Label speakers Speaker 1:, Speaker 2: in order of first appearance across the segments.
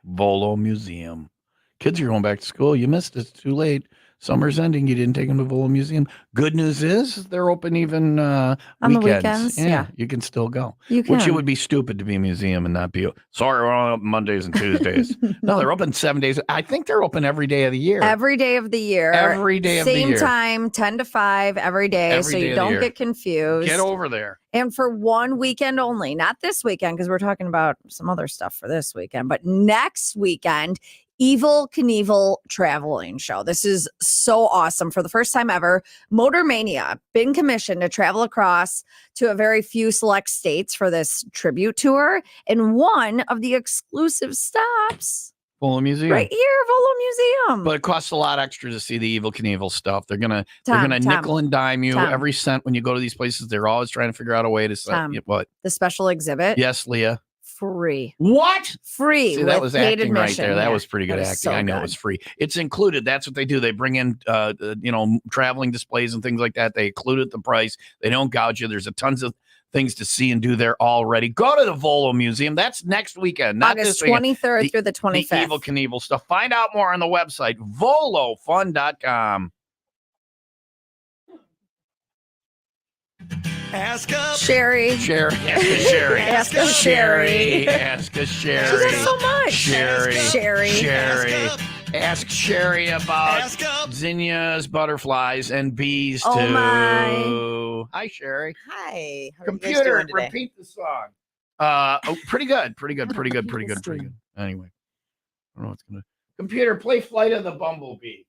Speaker 1: Volo Museum. Kids are going back to school. You missed it. It's too late. Summer's ending. You didn't take them to Volo Museum. Good news is they're open even
Speaker 2: On the weekends. Yeah.
Speaker 1: You can still go.
Speaker 2: You can.
Speaker 1: Which it would be stupid to be a museum and not be. Sorry, we're only open Mondays and Tuesdays. No, they're open 7 days. I think they're open every day of the year.
Speaker 2: Every day of the year.
Speaker 1: Every day of the year.
Speaker 2: Same time, 10 to 5 every day.
Speaker 1: Every
Speaker 2: so
Speaker 1: day
Speaker 2: you
Speaker 1: of the
Speaker 2: don't
Speaker 1: year.
Speaker 2: get confused.
Speaker 1: Get over there.
Speaker 2: And for one weekend only, not this weekend, because we're talking about some other stuff for this weekend, but next weekend, Evel Knievel Traveling Show. This is so awesome. For the first time ever, Motor Mania been commissioned to travel across to a very few select states for this tribute tour. And one of the exclusive stops
Speaker 1: Volo Museum.
Speaker 2: right here, Volo Museum.
Speaker 1: But it costs a lot extra to see the Evel Knievel stuff. They're gonna
Speaker 2: Tom,
Speaker 1: nickel and dime you
Speaker 2: Tom.
Speaker 1: every cent when you go to these places. They're always trying to figure out a way to
Speaker 2: Tom.
Speaker 1: what?
Speaker 2: The special exhibit,
Speaker 1: Yes, Leah.
Speaker 2: free.
Speaker 1: What?
Speaker 2: Free.
Speaker 1: See, that
Speaker 2: with
Speaker 1: was
Speaker 2: paid
Speaker 1: acting right
Speaker 2: admission.
Speaker 1: there. That
Speaker 2: Yeah.
Speaker 1: was pretty good
Speaker 2: That was
Speaker 1: acting.
Speaker 2: so
Speaker 1: I know
Speaker 2: good.
Speaker 1: it was free. It's included. That's what they do. They bring in, traveling displays and things like that. They include it at the price. They don't gouge you. There's a tons of things to see and do there already. Go to the Volo Museum. That's next weekend, not
Speaker 2: August
Speaker 1: this weekend.
Speaker 2: 23rd through the
Speaker 1: The
Speaker 2: 25th.
Speaker 1: Evel Knievel stuff. Find out more on the website, volofun.com.
Speaker 3: Ask up.
Speaker 2: Sherry.
Speaker 1: Sherry. Ask a Sherry.
Speaker 2: Ask a Sherry.
Speaker 1: Ask a Sherry.
Speaker 2: She does so much.
Speaker 1: Sherry.
Speaker 2: Sherry.
Speaker 1: Sherry.
Speaker 3: Ask up.
Speaker 1: Ask Sherry about
Speaker 3: Ask up.
Speaker 1: zinnias, butterflies, and bees
Speaker 2: Oh,
Speaker 1: too.
Speaker 2: my.
Speaker 1: Hi, Sherry.
Speaker 4: Hi. How are
Speaker 1: Computer,
Speaker 4: you guys doing today?
Speaker 1: repeat the song. Pretty good. Pretty good. Anyway, I don't know what's gonna. Computer, play "Flight of the Bumblebee."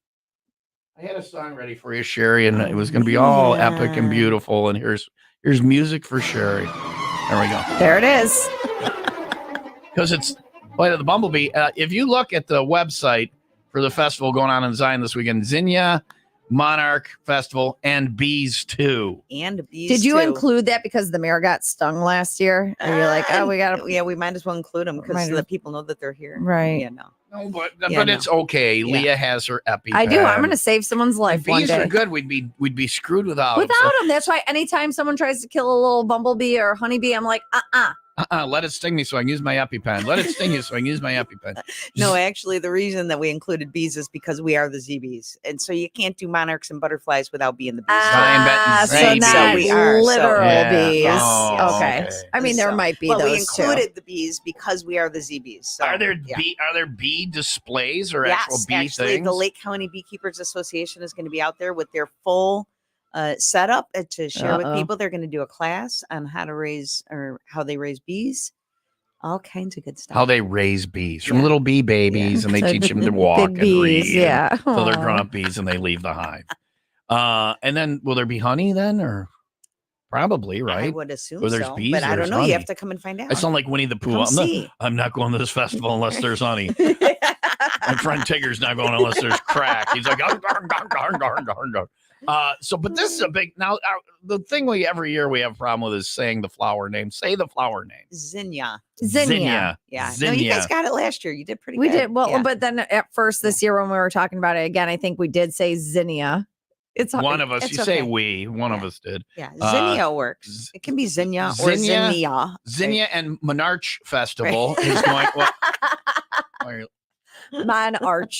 Speaker 1: I had a song ready for you, Sherry, and it was going to be all epic and beautiful. And here's music for Sherry. There we go.
Speaker 2: There it is.
Speaker 1: Because it's Flight of the Bumblebee. If you look at the website for the festival going on in Zion this weekend, Zinnia Monarch Festival and Bees too.
Speaker 4: And bees.
Speaker 2: Did you
Speaker 4: too.
Speaker 2: include that because the mayor got stung last year? And you're like, oh, we got to.
Speaker 4: Yeah, we might as well include them because
Speaker 2: Might
Speaker 4: so
Speaker 2: as-
Speaker 4: that people know that they're here.
Speaker 2: Right.
Speaker 4: Yeah, no.
Speaker 1: No, but
Speaker 4: Yeah, no.
Speaker 1: it's okay.
Speaker 4: Yeah.
Speaker 1: Leah has her EpiPen.
Speaker 2: I do. I'm going to save someone's life one
Speaker 1: Bees
Speaker 2: day.
Speaker 1: are good. We'd be screwed without them.
Speaker 2: Without them. That's why anytime someone tries to kill a little bumblebee or honeybee, I'm like,
Speaker 1: Let it sting me so I can use my EpiPen. Let it sting you so I can use my EpiPen.
Speaker 4: No, actually, the reason that we included bees is because we are the ZBs. And so you can't do monarchs and butterflies without being the bees.
Speaker 2: so
Speaker 1: Zion
Speaker 2: not
Speaker 1: betting
Speaker 4: we are, so-
Speaker 2: literal
Speaker 1: Yeah.
Speaker 2: bees.
Speaker 1: Oh,
Speaker 2: okay.
Speaker 1: okay.
Speaker 2: I mean, there
Speaker 4: So-
Speaker 2: might be
Speaker 4: Well, we
Speaker 2: those
Speaker 4: included the bees because we are the ZBs. So,
Speaker 1: Are there
Speaker 4: yeah.
Speaker 1: bee displays or actual
Speaker 4: Yes,
Speaker 1: bee
Speaker 4: actually,
Speaker 1: things?
Speaker 4: the Lake County Beekeepers Association is going to be out there with their full setup to share with
Speaker 2: Uh-oh.
Speaker 4: people. They're going to do a class on how to raise or how they raise bees, all kinds of good stuff.
Speaker 1: How they raise bees from
Speaker 4: Yeah.
Speaker 1: little bee babies, and they
Speaker 2: So
Speaker 1: teach them to
Speaker 2: the
Speaker 1: walk
Speaker 2: big
Speaker 1: and
Speaker 2: bees,
Speaker 1: read.
Speaker 2: yeah.
Speaker 1: So they're
Speaker 2: Aw.
Speaker 1: grown-up bees, and they leave the hive. And then will there be honey then, or probably
Speaker 4: I
Speaker 1: right?
Speaker 4: would assume
Speaker 1: Where there's
Speaker 4: so,
Speaker 1: bees,
Speaker 4: but I
Speaker 1: there's
Speaker 4: don't know. You have
Speaker 1: honey.
Speaker 4: to come and find out.
Speaker 1: I sound like Winnie the Pooh.
Speaker 4: Come
Speaker 1: I'm not,
Speaker 4: see.
Speaker 1: I'm not going to this festival unless there's honey. My friend Tigger's not going unless there's crack. He's like, "Arr, arr, arr, arr, arr, arr, arr." But this is a big now. The thing every year we have a problem with is saying the flower name. Say the flower name.
Speaker 4: Zinnia.
Speaker 2: Zinnia.
Speaker 4: Yeah.
Speaker 1: Zinnia.
Speaker 4: No, you guys got it last year. You did pretty
Speaker 2: We
Speaker 4: good.
Speaker 2: did well,
Speaker 4: Yeah.
Speaker 2: but then at first this year when we were talking about it again, I think we did say Zinnia. It's
Speaker 1: One of us.
Speaker 4: it's
Speaker 1: You say
Speaker 4: okay.
Speaker 1: we. One of
Speaker 4: Yeah.
Speaker 1: us did.
Speaker 4: Yeah,
Speaker 1: Uh,
Speaker 4: Zinnia works. It can be Zinnia or
Speaker 1: Zinnia-
Speaker 4: Zinnia.
Speaker 1: Zinnia and Monarch Festival is going. Well,
Speaker 2: Monarch.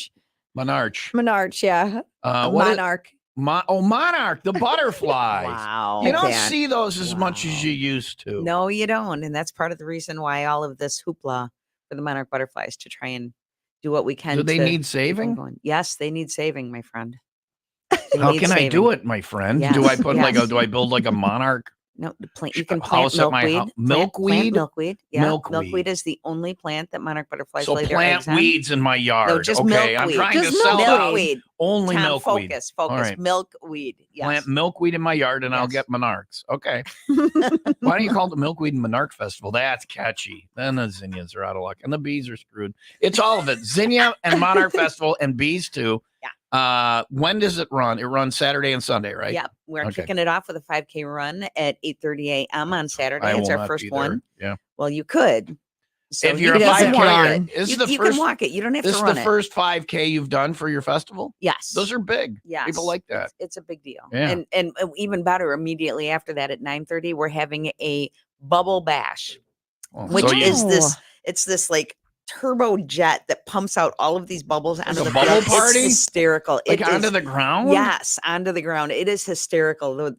Speaker 1: Monarch.
Speaker 2: Yeah.
Speaker 1: What is-
Speaker 2: Monarch.
Speaker 1: Monarch, the butterflies.
Speaker 4: Wow.
Speaker 1: You
Speaker 2: I
Speaker 1: don't
Speaker 2: can't.
Speaker 1: see those as much as
Speaker 4: Wow.
Speaker 1: you used to.
Speaker 4: No, you don't. And that's part of the reason why all of this hoopla for the monarch butterflies to try and do what we can.
Speaker 1: Do they
Speaker 4: to
Speaker 1: need
Speaker 4: keep them
Speaker 1: saving?
Speaker 4: going. Yes, they need saving, my friend. They
Speaker 1: How
Speaker 4: need
Speaker 1: can I
Speaker 4: saving.
Speaker 1: do it, my friend? Do I
Speaker 4: Yes,
Speaker 1: put
Speaker 4: yes.
Speaker 1: do I build like a monarch?
Speaker 4: No, the plant.
Speaker 1: Sh-
Speaker 4: You can
Speaker 1: a
Speaker 4: plant
Speaker 1: house at my
Speaker 4: milkweed.
Speaker 1: house- milkweed?
Speaker 4: Plant milkweed. Yeah,
Speaker 1: Milkweed.
Speaker 4: milkweed is the only plant that monarch butterflies
Speaker 1: So
Speaker 4: lay their
Speaker 1: plant
Speaker 4: eggs on.
Speaker 1: weeds in my yard.
Speaker 4: just
Speaker 1: okay, I'm
Speaker 4: milkweed.
Speaker 1: trying
Speaker 2: Just
Speaker 1: to sell
Speaker 2: milkweed.
Speaker 1: out
Speaker 4: Milkweed.
Speaker 1: only
Speaker 4: Tom,
Speaker 1: milkweed.
Speaker 4: focus.
Speaker 1: All right.
Speaker 4: Milkweed. Yes.
Speaker 1: Plant milkweed in my yard, and I'll
Speaker 4: Yes.
Speaker 1: get monarchs. Okay. Why don't you call it the Milkweed and Monarch Festival? That's catchy. Then the zinnias are out of luck, and the bees are screwed. It's all of it. Zinnia and Monarch Festival, and bees too.
Speaker 4: Yeah.
Speaker 1: When does it run? It runs Saturday and Sunday, right?
Speaker 4: Yep. We're
Speaker 1: Okay.
Speaker 4: kicking it off with a 5K run at 8:30 a.m. on Saturday.
Speaker 1: I
Speaker 4: It's
Speaker 1: will
Speaker 4: our
Speaker 1: not
Speaker 4: first
Speaker 1: be there.
Speaker 4: one.
Speaker 1: Yeah.
Speaker 4: Well, you could. So
Speaker 1: If you're
Speaker 2: a
Speaker 4: you can
Speaker 2: 5K,
Speaker 4: walk it.
Speaker 1: this is
Speaker 4: You,
Speaker 1: the
Speaker 4: you
Speaker 1: first-
Speaker 4: can walk it. You don't have
Speaker 1: This
Speaker 4: to
Speaker 1: is
Speaker 4: run
Speaker 1: the
Speaker 4: it.
Speaker 1: first 5K you've done for your festival?
Speaker 4: Yes.
Speaker 1: Those are big.
Speaker 4: Yes.
Speaker 1: People like that.
Speaker 4: It's a big deal.
Speaker 1: Yeah.
Speaker 4: And even better, immediately after that at 9:30, we're having a bubble bash,
Speaker 1: Well,
Speaker 4: which
Speaker 1: so you-
Speaker 4: is
Speaker 2: Oh.
Speaker 4: this. It's this like turbo jet that pumps out all of these bubbles onto
Speaker 1: a
Speaker 4: the
Speaker 1: bubble
Speaker 4: ground.
Speaker 1: party?
Speaker 4: It's hysterical.
Speaker 1: Like
Speaker 4: It
Speaker 1: onto
Speaker 4: is-
Speaker 1: the ground?
Speaker 4: Yes, onto the ground. It is hysterical. The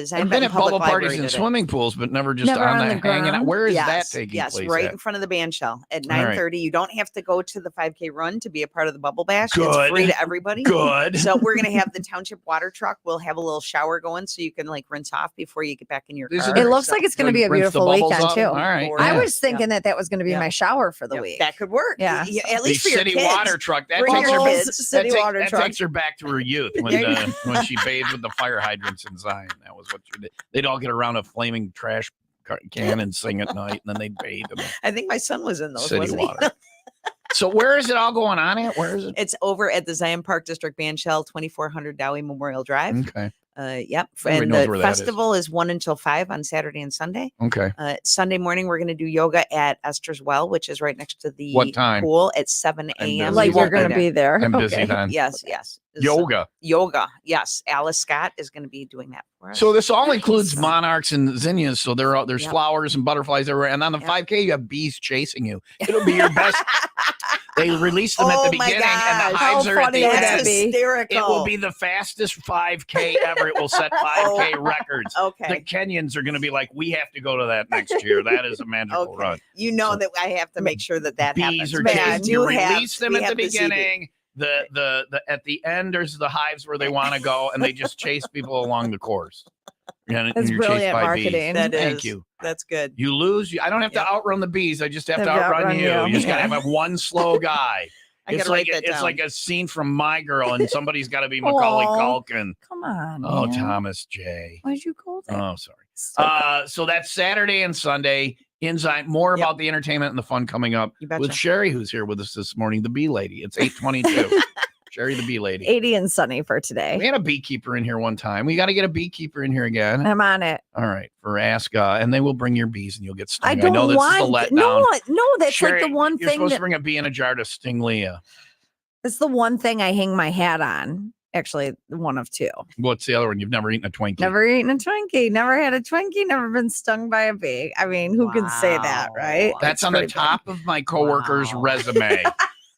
Speaker 4: Zion
Speaker 1: I've been
Speaker 4: Benton
Speaker 1: at
Speaker 4: Public
Speaker 1: bubble parties
Speaker 4: Library
Speaker 1: in
Speaker 4: did it.
Speaker 1: swimming pools, but never just
Speaker 2: Never
Speaker 1: on
Speaker 2: on
Speaker 1: the
Speaker 2: the
Speaker 1: hanging out.
Speaker 2: ground?
Speaker 1: Where is that
Speaker 4: Yes,
Speaker 1: taking
Speaker 4: yes,
Speaker 1: place
Speaker 4: right
Speaker 1: at?
Speaker 4: in front of the band shell at
Speaker 1: All right.
Speaker 4: 9:30. You don't have to go to the 5K run to be a part of the bubble bash.
Speaker 1: Good.
Speaker 4: It's free to everybody.
Speaker 1: Good.
Speaker 4: So we're gonna have the township water truck. We'll have a little shower going so you can like rinse off before you get back in your
Speaker 1: These
Speaker 4: car.
Speaker 1: are the-
Speaker 2: It looks
Speaker 4: So-
Speaker 2: like it's going to
Speaker 1: Like
Speaker 2: be a
Speaker 1: rinse the
Speaker 2: beautiful
Speaker 1: bubbles
Speaker 2: weekend
Speaker 1: off?
Speaker 2: too.
Speaker 1: All right.
Speaker 2: I
Speaker 1: yeah.
Speaker 2: was thinking that was going to be
Speaker 4: Yeah.
Speaker 2: my shower for the
Speaker 4: Yep,
Speaker 2: week.
Speaker 4: that could work.
Speaker 2: Yeah.
Speaker 4: At
Speaker 1: the
Speaker 4: least for your
Speaker 1: city
Speaker 4: kids.
Speaker 1: water truck. That
Speaker 4: Bring
Speaker 1: takes her
Speaker 4: your
Speaker 1: back.
Speaker 4: kids.
Speaker 2: City water
Speaker 1: that
Speaker 2: truck.
Speaker 1: takes her back to her youth when she bathed with the fire hydrants in Zion. That was what she did. They'd all get around a flaming trash can and sing at night, and then they'd bathe in the
Speaker 4: I think my son was in those.
Speaker 1: city
Speaker 4: Wasn't he?
Speaker 1: water. So where is it all going on at? Where is it?
Speaker 4: It's over at the Zion Park District Band Shell, 2400 Dowie Memorial Drive.
Speaker 1: Okay.
Speaker 4: Yep.
Speaker 1: Everybody
Speaker 4: And
Speaker 1: knows
Speaker 4: the
Speaker 1: where that is.
Speaker 4: festival is 1 until 5 on Saturday and Sunday.
Speaker 1: Okay.
Speaker 4: Sunday morning, we're going to do yoga at Esther's Well, which is right next to the
Speaker 1: What time?
Speaker 4: pool at 7
Speaker 1: I'm
Speaker 4: a.m.
Speaker 1: busy.
Speaker 2: Like
Speaker 4: You
Speaker 2: you're
Speaker 4: won't
Speaker 2: going to
Speaker 4: there.
Speaker 2: be there.
Speaker 1: I'm busy
Speaker 2: Okay.
Speaker 1: then.
Speaker 4: Yes, yes.
Speaker 1: Yoga.
Speaker 4: Yoga. Yes. Alice Scott is going to be doing that for us.
Speaker 1: So this all includes
Speaker 4: Nice.
Speaker 1: monarchs and zinnias. So there's
Speaker 4: Yep.
Speaker 1: flowers and butterflies everywhere. And on the
Speaker 4: Yep.
Speaker 1: 5K, you have bees chasing you. It'll be your best. They release them at
Speaker 4: Oh
Speaker 1: the
Speaker 4: my
Speaker 1: beginning, and the
Speaker 4: gosh.
Speaker 1: hives
Speaker 2: How
Speaker 1: are at
Speaker 2: funny
Speaker 1: the
Speaker 2: would
Speaker 1: end.
Speaker 2: that
Speaker 4: That's
Speaker 2: be?
Speaker 4: hysterical.
Speaker 1: It will be the fastest 5K ever. It will set 5K records. The
Speaker 4: Okay.
Speaker 1: Kenyans are going to be like, we have to go to that next year. That is a magical
Speaker 4: Okay.
Speaker 1: run.
Speaker 4: You know
Speaker 1: So-
Speaker 4: that I have to make sure that
Speaker 1: Bees
Speaker 4: happens.
Speaker 1: are
Speaker 4: But we
Speaker 1: chasing.
Speaker 4: do
Speaker 1: You
Speaker 4: have-
Speaker 1: release them
Speaker 4: we
Speaker 1: at the
Speaker 4: have ZB.
Speaker 1: beginning. The at the end, there's the hives where they want to go, and they just chase people along the course. And
Speaker 2: That's
Speaker 1: you're chased
Speaker 2: brilliant
Speaker 1: by
Speaker 2: marketing.
Speaker 1: bees.
Speaker 4: That
Speaker 1: Thank
Speaker 4: is-
Speaker 1: you.
Speaker 4: That's good.
Speaker 1: You lose. I don't have to
Speaker 4: Yep.
Speaker 1: outrun the bees. I just have
Speaker 2: Have
Speaker 1: to
Speaker 2: to
Speaker 1: outrun
Speaker 2: outrun
Speaker 1: you.
Speaker 2: you.
Speaker 1: You just got to
Speaker 2: Yeah.
Speaker 1: have one slow guy.
Speaker 4: I
Speaker 1: It's
Speaker 4: gotta
Speaker 1: like
Speaker 4: write that
Speaker 1: it's
Speaker 4: down.
Speaker 1: like a scene from My Girl, and somebody's got to be Macaulay
Speaker 2: Aw.
Speaker 1: Culkin.
Speaker 2: Come on.
Speaker 1: Oh,
Speaker 2: man.
Speaker 1: Thomas J.
Speaker 2: Why'd you go there?
Speaker 1: Oh, sorry.
Speaker 2: So
Speaker 1: So that's Saturday and Sunday. In Zion. More
Speaker 4: Yep.
Speaker 1: about the entertainment and the fun coming up
Speaker 4: You betcha.
Speaker 1: with Cheri, who's here with us this morning, the bee lady. It's 8:22. Cheri, the bee lady.
Speaker 2: 80 and sunny for today.
Speaker 1: We had a beekeeper in here one time. We got to get a beekeeper in here again.
Speaker 2: I'm on it.
Speaker 1: All right, for Ask, and they will bring your bees, and you'll get stung.
Speaker 2: I don't
Speaker 1: know this
Speaker 2: want
Speaker 1: is a letdown.
Speaker 2: no, that's like the
Speaker 1: Cheri,
Speaker 2: one
Speaker 1: you're
Speaker 2: thing
Speaker 1: supposed
Speaker 2: that
Speaker 1: to bring a bee in a jar to sting Leah.
Speaker 2: it's the one thing I hang my hat on. Actually, one of two.
Speaker 1: What's the other one? You've never eaten a Twinkie.
Speaker 2: Never eaten a Twinkie, never had a Twinkie, never been stung by a bee. I mean, who can say that, right?
Speaker 4: Wow.
Speaker 1: That's
Speaker 2: It's
Speaker 1: on the
Speaker 2: pretty good.
Speaker 1: top of my coworker's
Speaker 4: Wow.
Speaker 1: resume.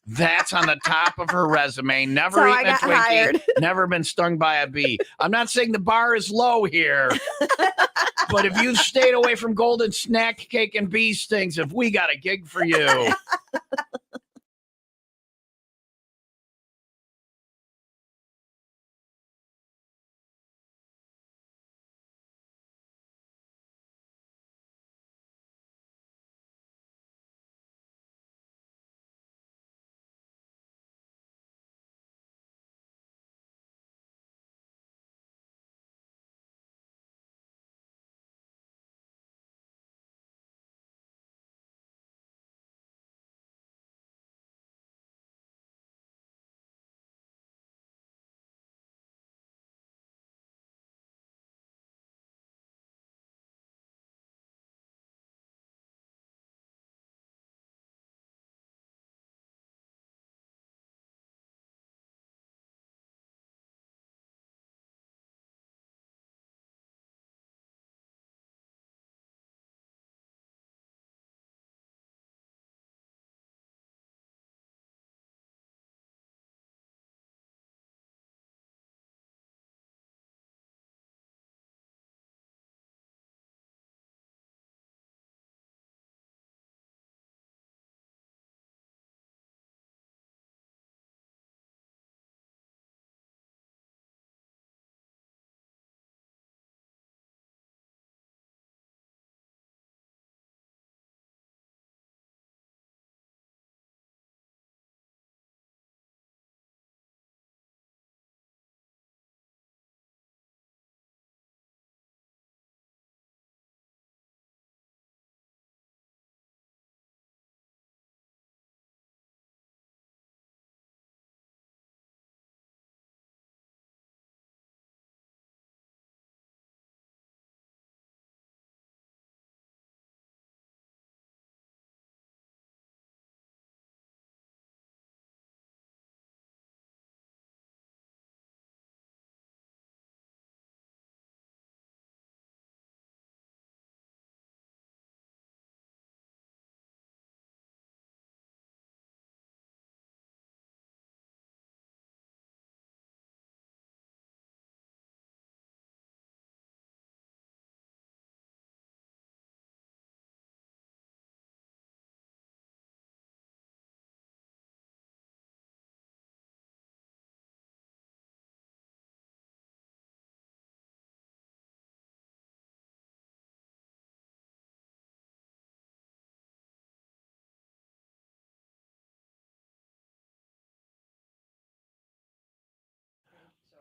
Speaker 1: That's on the top of her resume. Never
Speaker 2: So I
Speaker 1: eaten a
Speaker 2: got
Speaker 1: Twinkie.
Speaker 2: hired.
Speaker 1: Never been stung by a bee. I'm not saying the bar is low here, but if you've stayed away from golden snack cake and bee stings, have we got a gig for you?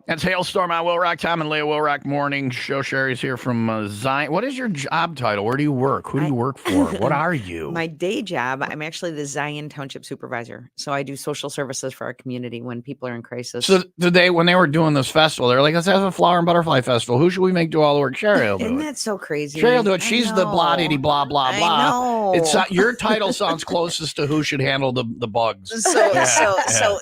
Speaker 1: That's Hailstorm on Will Rock. Tom and Leah Will Rock Morning Show. Cheri's here from Zion. What is your job title? Where do you work? Who do you work for? What are you?
Speaker 4: My day job, I'm actually the Zion Township Supervisor. So I do social services for our community when people are in crisis.
Speaker 1: So today, when they were doing this festival, they're like, let's have a flower and butterfly festival. Who should we make do all the work? Cheri will do
Speaker 4: Isn't
Speaker 1: it.
Speaker 4: that so crazy?
Speaker 1: Cheri will do it.
Speaker 4: I
Speaker 1: She's the blah
Speaker 4: know.
Speaker 1: diddy blah blah blah.
Speaker 4: I know.
Speaker 1: It's your title sounds closest to who should handle the bugs.
Speaker 4: So
Speaker 1: Yeah,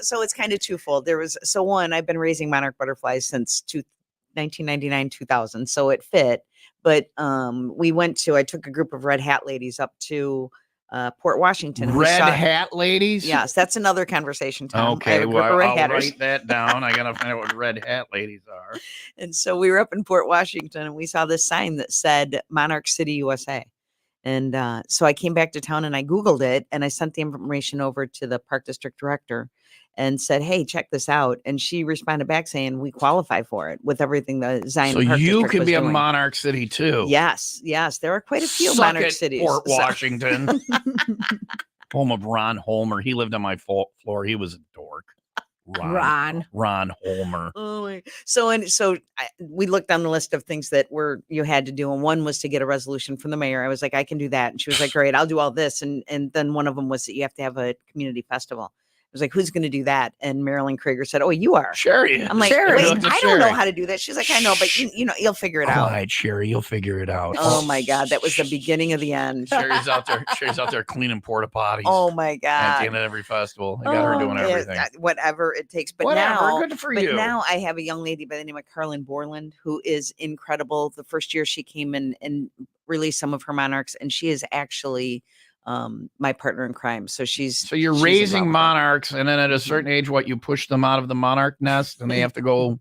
Speaker 4: so it's kind of twofold. One, I've been raising monarch butterflies since 1999, 2000, so it fit. But I took a group of red hat ladies up to Port Washington.
Speaker 1: Red hat ladies?
Speaker 4: Yes, that's another conversation, Tom. I
Speaker 1: Okay,
Speaker 4: have a group
Speaker 1: well,
Speaker 4: of red
Speaker 1: I'll
Speaker 4: hatters.
Speaker 1: write that down. I gotta find out what red hat ladies are.
Speaker 4: And so we were up in Port Washington and we saw this sign that said Monarch City, USA. And so I came back to town and I Googled it and I sent the information over to the park district director and said, hey, check this out. And she responded back saying, we qualify for it with everything the Zion
Speaker 1: So
Speaker 4: Park
Speaker 1: you
Speaker 4: District
Speaker 1: could
Speaker 4: was
Speaker 1: be a
Speaker 4: doing.
Speaker 1: Monarch City too.
Speaker 4: Yes. There are quite a few
Speaker 1: Suck
Speaker 4: Monarch
Speaker 1: it,
Speaker 4: cities.
Speaker 1: Port
Speaker 4: So-
Speaker 1: Washington. Home of Ron Homer. He lived on my floor. He was a dork. Ron Homer.
Speaker 4: Oh my. We looked on the list of things that you had to do, and one was to get a resolution from the mayor. I was like, I can do that, and she was like, great, I'll do all this, and then one of them was that you have to have a community festival. I was like, who's going to do that? And Marilyn Krieger said, oh, you are.
Speaker 1: Cheri.
Speaker 4: I'm like,
Speaker 2: Cheri.
Speaker 4: wait, I don't know
Speaker 1: Cheri.
Speaker 4: how to do that. She's like, I know, but you'll figure it out.
Speaker 1: Quiet, Cheri. You'll figure it out.
Speaker 4: Oh my God, that was the beginning of the end.
Speaker 1: Cheri's out there. Cheri's out there cleaning porta potties.
Speaker 4: Oh my
Speaker 1: At the
Speaker 4: God.
Speaker 1: end of every festival, I got her doing
Speaker 4: Yeah,
Speaker 1: everything.
Speaker 4: whatever it takes. But
Speaker 1: Whatever, good for you.
Speaker 4: now I have a young lady by the name of Carlin Borland who is incredible. The first year she came in and released some of her monarchs, and she is actually my partner in crime. So
Speaker 1: So you're
Speaker 4: she's
Speaker 1: raising
Speaker 4: involved with it.
Speaker 1: monarchs, and then at a certain age, you push them out of the monarch nest, and they have to go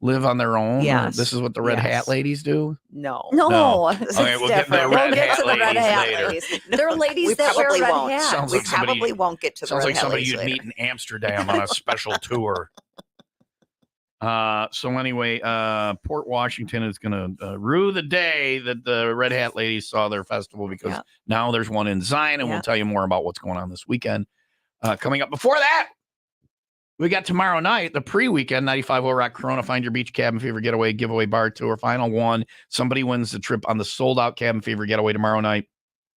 Speaker 1: live on their own. Or
Speaker 4: Yes.
Speaker 1: This is what the red hat
Speaker 4: Yes.
Speaker 1: ladies do.
Speaker 4: No.
Speaker 2: No,
Speaker 1: Okay,
Speaker 2: it's
Speaker 1: we'll get to the
Speaker 2: different.
Speaker 1: red
Speaker 2: We'll get
Speaker 1: hat
Speaker 2: to the red
Speaker 1: ladies
Speaker 2: hat
Speaker 1: later.
Speaker 2: ladies. There are ladies
Speaker 4: We
Speaker 2: that wear
Speaker 4: probably
Speaker 2: red
Speaker 4: won't.
Speaker 2: hats.
Speaker 1: Sounds
Speaker 4: We
Speaker 1: like somebody-
Speaker 4: probably won't get to the
Speaker 1: Sounds
Speaker 4: red
Speaker 1: like
Speaker 4: hat
Speaker 1: somebody
Speaker 4: ladies
Speaker 1: you'd
Speaker 4: later.
Speaker 1: meet in Amsterdam on a special tour. So anyway, Port Washington is going to rue the day that the Red Hat ladies saw their festival, because
Speaker 4: Yeah.
Speaker 1: now there's one in Zion, and
Speaker 4: Yeah.
Speaker 1: we'll tell you more about what's going on this weekend. Coming up before that, we got tomorrow night, the pre-weekend 95 Will Rock Corona Find Your Beach Cabin Fever Getaway Giveaway Bar Tour. Final one. Somebody wins the trip on the sold-out Cabin Fever Getaway tomorrow night.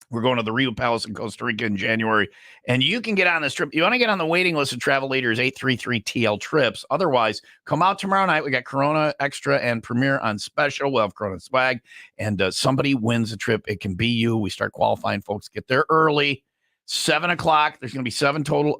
Speaker 1: We're going to the Rio Palace in Costa Rica in January, and you can get on this trip. You want to get on the waiting list of Travel Leaders 833TL Trips. Otherwise, come out tomorrow night. We got Corona Extra and Premier on special. We'll have Corona swag, and somebody wins the trip. It can be you. We start qualifying folks. Get there early. 7 o'clock. There's going to be 12 total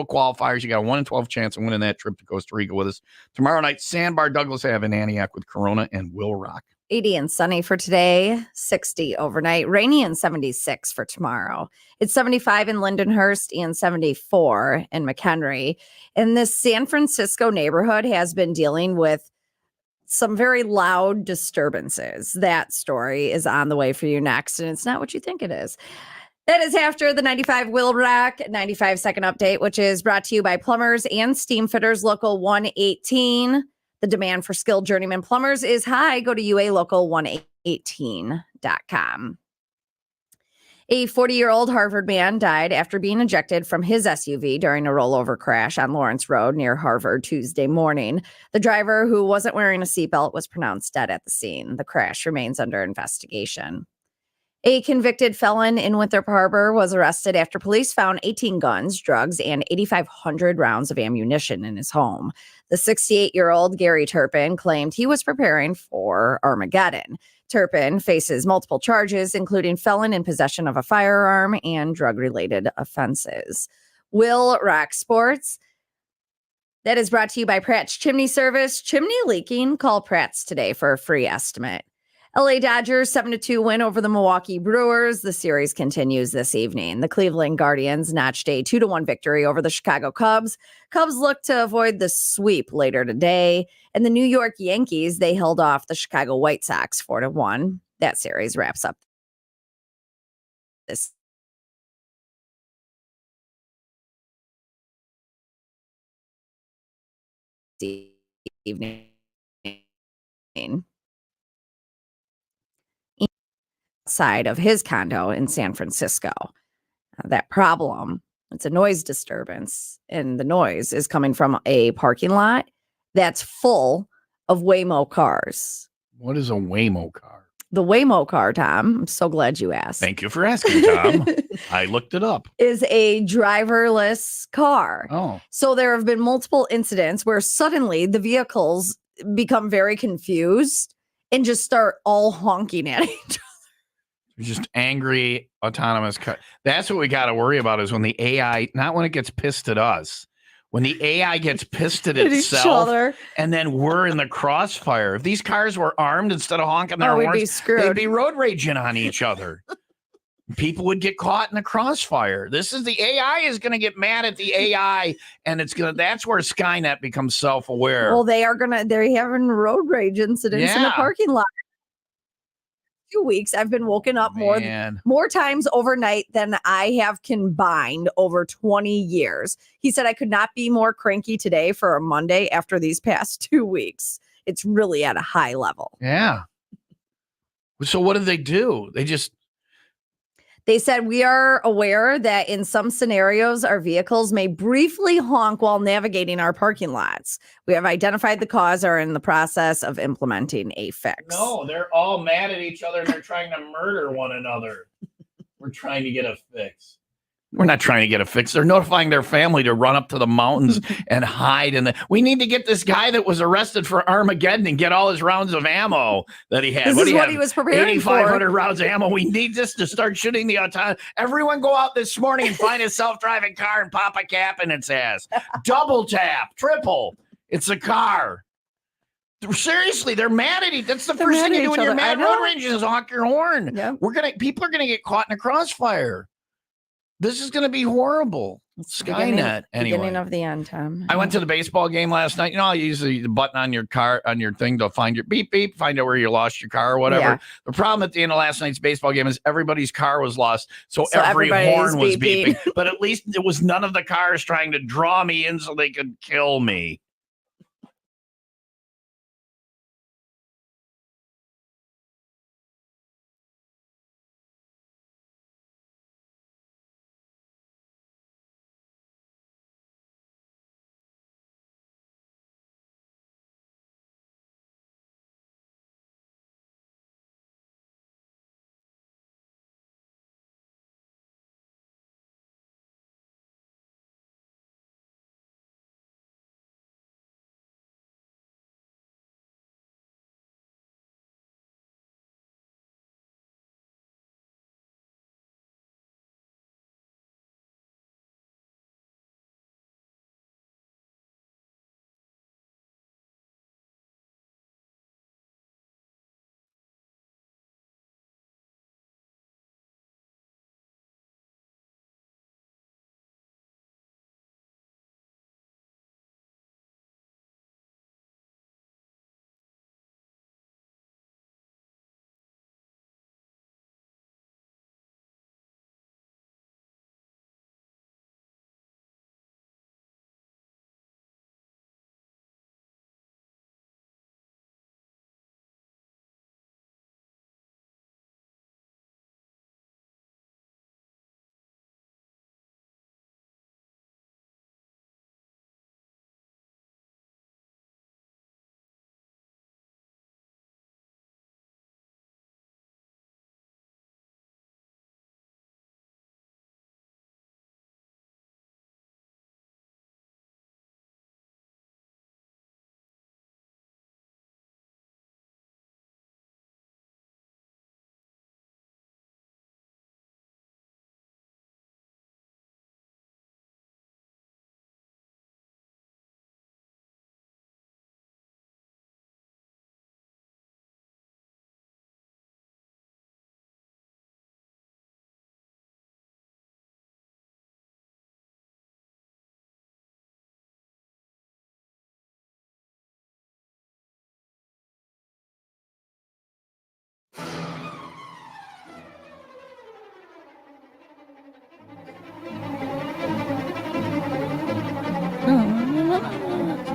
Speaker 1: qualifiers. You got a 1 in 12 chance of winning that trip to Costa Rica with us. Tomorrow night, Sandbar Douglas Ave in Antioch with Corona and Will Rock.
Speaker 2: 80 and sunny for today, 60 overnight, rainy and 76 for tomorrow. It's 75 in Lindenhurst and 74 in McHenry. And this San Francisco neighborhood has been dealing with some very loud disturbances. That story is on the way for you next, and it's not what you think it is. That is after the 95 Will Rock 95 second update, which is brought to you by Plumbers and Steam Fitters Local 118. The demand for skilled journeyman plumbers is high. Go to ualocal118.com. A 40-year-old Harvard man died after being ejected from his SUV during a rollover crash on Lawrence Road near Harvard Tuesday morning. The driver, who wasn't wearing a seatbelt, was pronounced dead at the scene. The crash remains under investigation. A convicted felon in Winthrop Harbor was arrested after police found 18 guns, drugs, and 8,500 rounds of ammunition in his home. The 68-year-old Gary Turpin claimed he was preparing for Armageddon. Turpin faces multiple charges, including felon in possession of a firearm and drug-related offenses. Will Rock Sports. That is brought to you by Pratt's Chimney Service. Chimney leaking? Call Pratt's today for a free estimate. LA Dodgers 7-2 win over the Milwaukee Brewers. The series continues this evening. The Cleveland Guardians notched a 2-1 victory over the Chicago Cubs. Cubs look to avoid the sweep later today. And the New York Yankees, they held off the Chicago White Sox 4-1. That series wraps up this evening. Side of his condo in San Francisco. That problem, it's a noise disturbance, and the noise is coming from a parking lot that's full of Waymo cars.
Speaker 1: What is a Waymo car?
Speaker 2: The Waymo car, Tom, I'm so glad you asked.
Speaker 1: Thank you for asking, Tom. I looked it up.
Speaker 2: Is a driverless car.
Speaker 1: Oh,
Speaker 2: So there have been multiple incidents where suddenly the vehicles become very confused and just start all honking at each other.
Speaker 1: just angry autonomous car. That's what we got to worry about is when the AI, not when it gets pissed at us, when the AI gets pissed at
Speaker 2: At each
Speaker 1: itself,
Speaker 2: other.
Speaker 1: and then we're in the crossfire. If these cars were armed instead of honking their
Speaker 2: We'd
Speaker 1: horns,
Speaker 2: be screwed.
Speaker 1: they'd be road raging on each other. People would get caught in the crossfire. This is the AI is going to get mad at the AI, and that's where Skynet becomes self-aware.
Speaker 2: Well, they're having road rage incidents in the
Speaker 1: Yeah.
Speaker 2: parking lot. 2 weeks, I've been woken up
Speaker 1: Man.
Speaker 2: more times overnight than I have combined over 20 years. He said I could not be more cranky today for a Monday after these past 2 weeks. It's really at a high level.
Speaker 1: Yeah. So what do?
Speaker 2: They said we are aware that in some scenarios, our vehicles may briefly honk while navigating our parking lots. We have identified the cause, are in the process of implementing a fix.
Speaker 1: No, they're all mad at each other and they're trying to murder one another. We're trying to get a fix. We're not trying to get a fix. They're notifying their family to run up to the mountains and hide. We need to get this guy that was arrested for Armageddon and get all his rounds of ammo that he had.
Speaker 2: This is what he was preparing for.
Speaker 1: 8,500 rounds of ammo. We need this to start shooting the autonomous. Everyone go out this morning and find a self-driving car and pop a cap in its ass. Double tap, triple. It's a car. Seriously, they're mad at each. That's the first thing you do when you're mad. Road rage is honk your horn.
Speaker 2: Yep.
Speaker 1: People are gonna get caught in a crossfire. This is gonna be horrible. Skynet.
Speaker 2: Beginning of the end, Tom.
Speaker 1: I went to the baseball game last night. You know, you use the button on your car, on your thing to find your beep, beep, find out where you lost your car or whatever.
Speaker 2: Yeah.
Speaker 1: The problem at the end of last night's baseball game is everybody's car was lost. So every
Speaker 2: everybody's
Speaker 1: horn was
Speaker 2: beeping.
Speaker 1: beeping. But at least it was none of the cars trying to draw me in so they could kill me.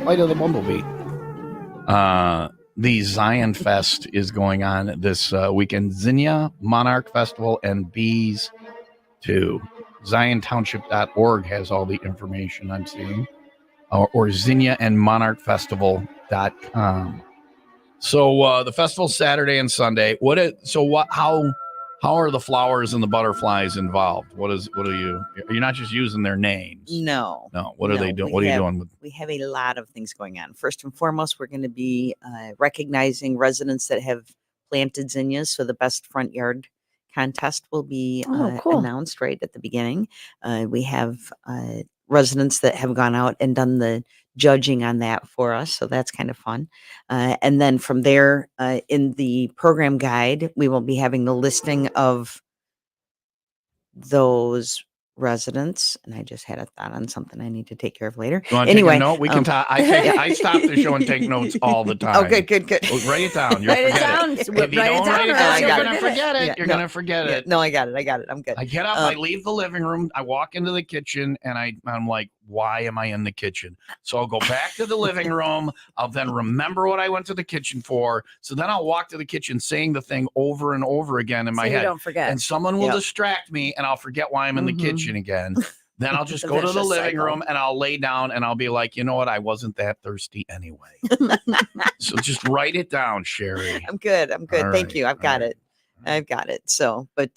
Speaker 1: Flight of the Bumblebee. The Zion Fest is going on this weekend. Zinnia Monarch Festival and Bees too. ZionTownship.org has all the information I'm seeing. or Zinnia and Monarch Festival.com. So the festival's Saturday and Sunday. How are the flowers and the butterflies involved? You're not just using their names.
Speaker 4: No.
Speaker 1: What are they doing? What are you doing with?
Speaker 4: We have a lot of things going on. First and foremost, we're going to be recognizing residents that have planted zinnias. So the best front yard contest will be
Speaker 2: cool.
Speaker 4: announced right at the beginning. We have residents that have gone out and done the judging on that for us. So that's kind of fun. And then from there, in the program guide, we will be having the listing of those residents. And I just had a thought on something I need to take care of later.
Speaker 1: You want to
Speaker 4: Anyway,
Speaker 1: take a note? We can talk. I stop the show and take notes all the time.
Speaker 4: Oh, good.
Speaker 1: Write it down. You'll
Speaker 2: Write it
Speaker 1: forget
Speaker 2: down.
Speaker 1: If you
Speaker 2: Write it
Speaker 1: don't
Speaker 2: down,
Speaker 1: write it
Speaker 2: or
Speaker 1: down,
Speaker 2: else
Speaker 1: you're
Speaker 2: you'll
Speaker 1: gonna forget it. You're gonna forget it.
Speaker 4: No, I got it. I'm good.
Speaker 1: I get up, I leave the living room, I walk into the kitchen, and I'm like, why am I in the kitchen? So I'll go back to the living room. I'll then remember what I went to the kitchen for. So then I'll walk to the kitchen saying the thing over and over again in my head.
Speaker 2: Don't forget.
Speaker 1: And someone will distract me, and I'll forget why I'm in the kitchen again. Then I'll just go to the living room and I'll lay down and I'll be like, you know what? I wasn't that thirsty anyway. So just write it down, Cheri.
Speaker 4: I'm good.
Speaker 1: All
Speaker 4: Thank
Speaker 1: right,
Speaker 4: you. I've got
Speaker 1: all
Speaker 4: it. I've got it. So, but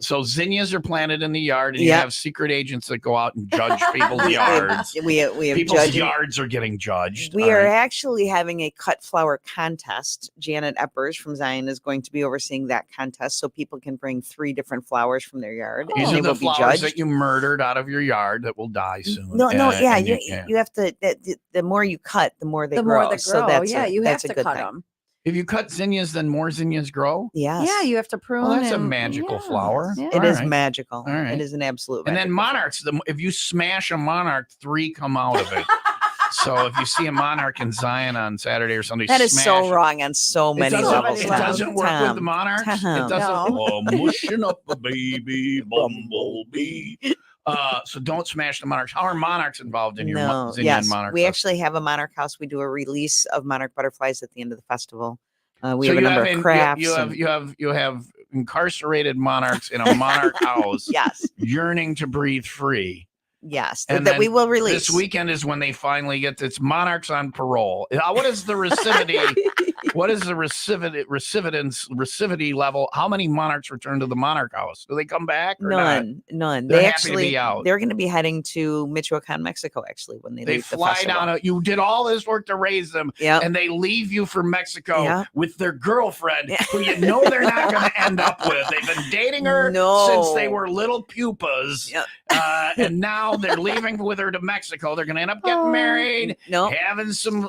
Speaker 1: so zinnias are planted in the yard, and you have secret agents that go out and judge people's yards.
Speaker 4: we have
Speaker 1: People's
Speaker 4: judging.
Speaker 1: yards are getting judged.
Speaker 4: We are actually having a cut flower contest. Janet Eppers from Zion is going to be overseeing that contest, so people can bring 3 different flowers from their yard.
Speaker 1: These
Speaker 4: and
Speaker 1: are
Speaker 4: they
Speaker 1: the
Speaker 4: will be
Speaker 1: flowers
Speaker 4: judged.
Speaker 1: that you murdered out of your yard that will die soon.
Speaker 4: No, yeah,
Speaker 1: and
Speaker 4: you have to. The more you cut, the more they
Speaker 2: the
Speaker 4: grow.
Speaker 2: more they grow.
Speaker 4: So that's
Speaker 2: you have
Speaker 4: that's
Speaker 2: to
Speaker 4: a good
Speaker 2: cut
Speaker 4: thing.
Speaker 2: them.
Speaker 1: If you cut zinnias, then more zinnias grow.
Speaker 4: Yes.
Speaker 2: Yeah, you have to prune.
Speaker 1: Well, that's a
Speaker 2: and-
Speaker 1: magical flower.
Speaker 2: Yeah.
Speaker 4: It
Speaker 1: All
Speaker 4: is
Speaker 1: right.
Speaker 4: magical.
Speaker 1: All right.
Speaker 4: It is an absolute.
Speaker 1: And then
Speaker 4: magical
Speaker 1: monarchs, if you smash a monarch, 3 come out of it. So if you see a monarch in Zion on Saturday or Sunday,
Speaker 4: That is
Speaker 1: smash
Speaker 4: so
Speaker 1: it.
Speaker 4: wrong on so many levels.
Speaker 1: It
Speaker 2: Tom.
Speaker 1: doesn't work with the monarchs. It
Speaker 4: Tom.
Speaker 1: doesn't.
Speaker 2: No.
Speaker 1: Oh, mushing up a baby bumblebee. So don't smash the monarchs. How are monarchs involved in your Zinnia and Monarch?
Speaker 4: We actually have a monarch house. We do a release of monarch butterflies at the end of the festival. We
Speaker 1: So
Speaker 4: have a number of crafts.
Speaker 1: You have incarcerated monarchs in a monarch house.
Speaker 4: Yes.
Speaker 1: Yearning to breathe free.
Speaker 4: Yes,
Speaker 1: And
Speaker 4: that
Speaker 1: then
Speaker 4: we will release.
Speaker 1: This weekend is when they finally get this monarchs on parole. What is the recidivity? What is the recidivity level? How many monarchs return to the monarch house? Do they come back or
Speaker 4: None.
Speaker 1: They're
Speaker 4: They
Speaker 1: happy
Speaker 4: actually
Speaker 1: to be out.
Speaker 4: They're going to be heading to Michoacan, Mexico. Actually, when they leave the
Speaker 1: fly
Speaker 4: festival.
Speaker 1: down. You did all this work to raise them,
Speaker 4: Yep.
Speaker 1: and they leave you for Mexico
Speaker 4: Yep.
Speaker 1: with their girlfriend,
Speaker 4: Yeah.
Speaker 1: who you know they're not going to end up with. They've been dating her since they were little pupas,
Speaker 4: Yep.
Speaker 1: and now they're leaving with her to Mexico. They're going to end up getting married,
Speaker 4: No.
Speaker 1: having some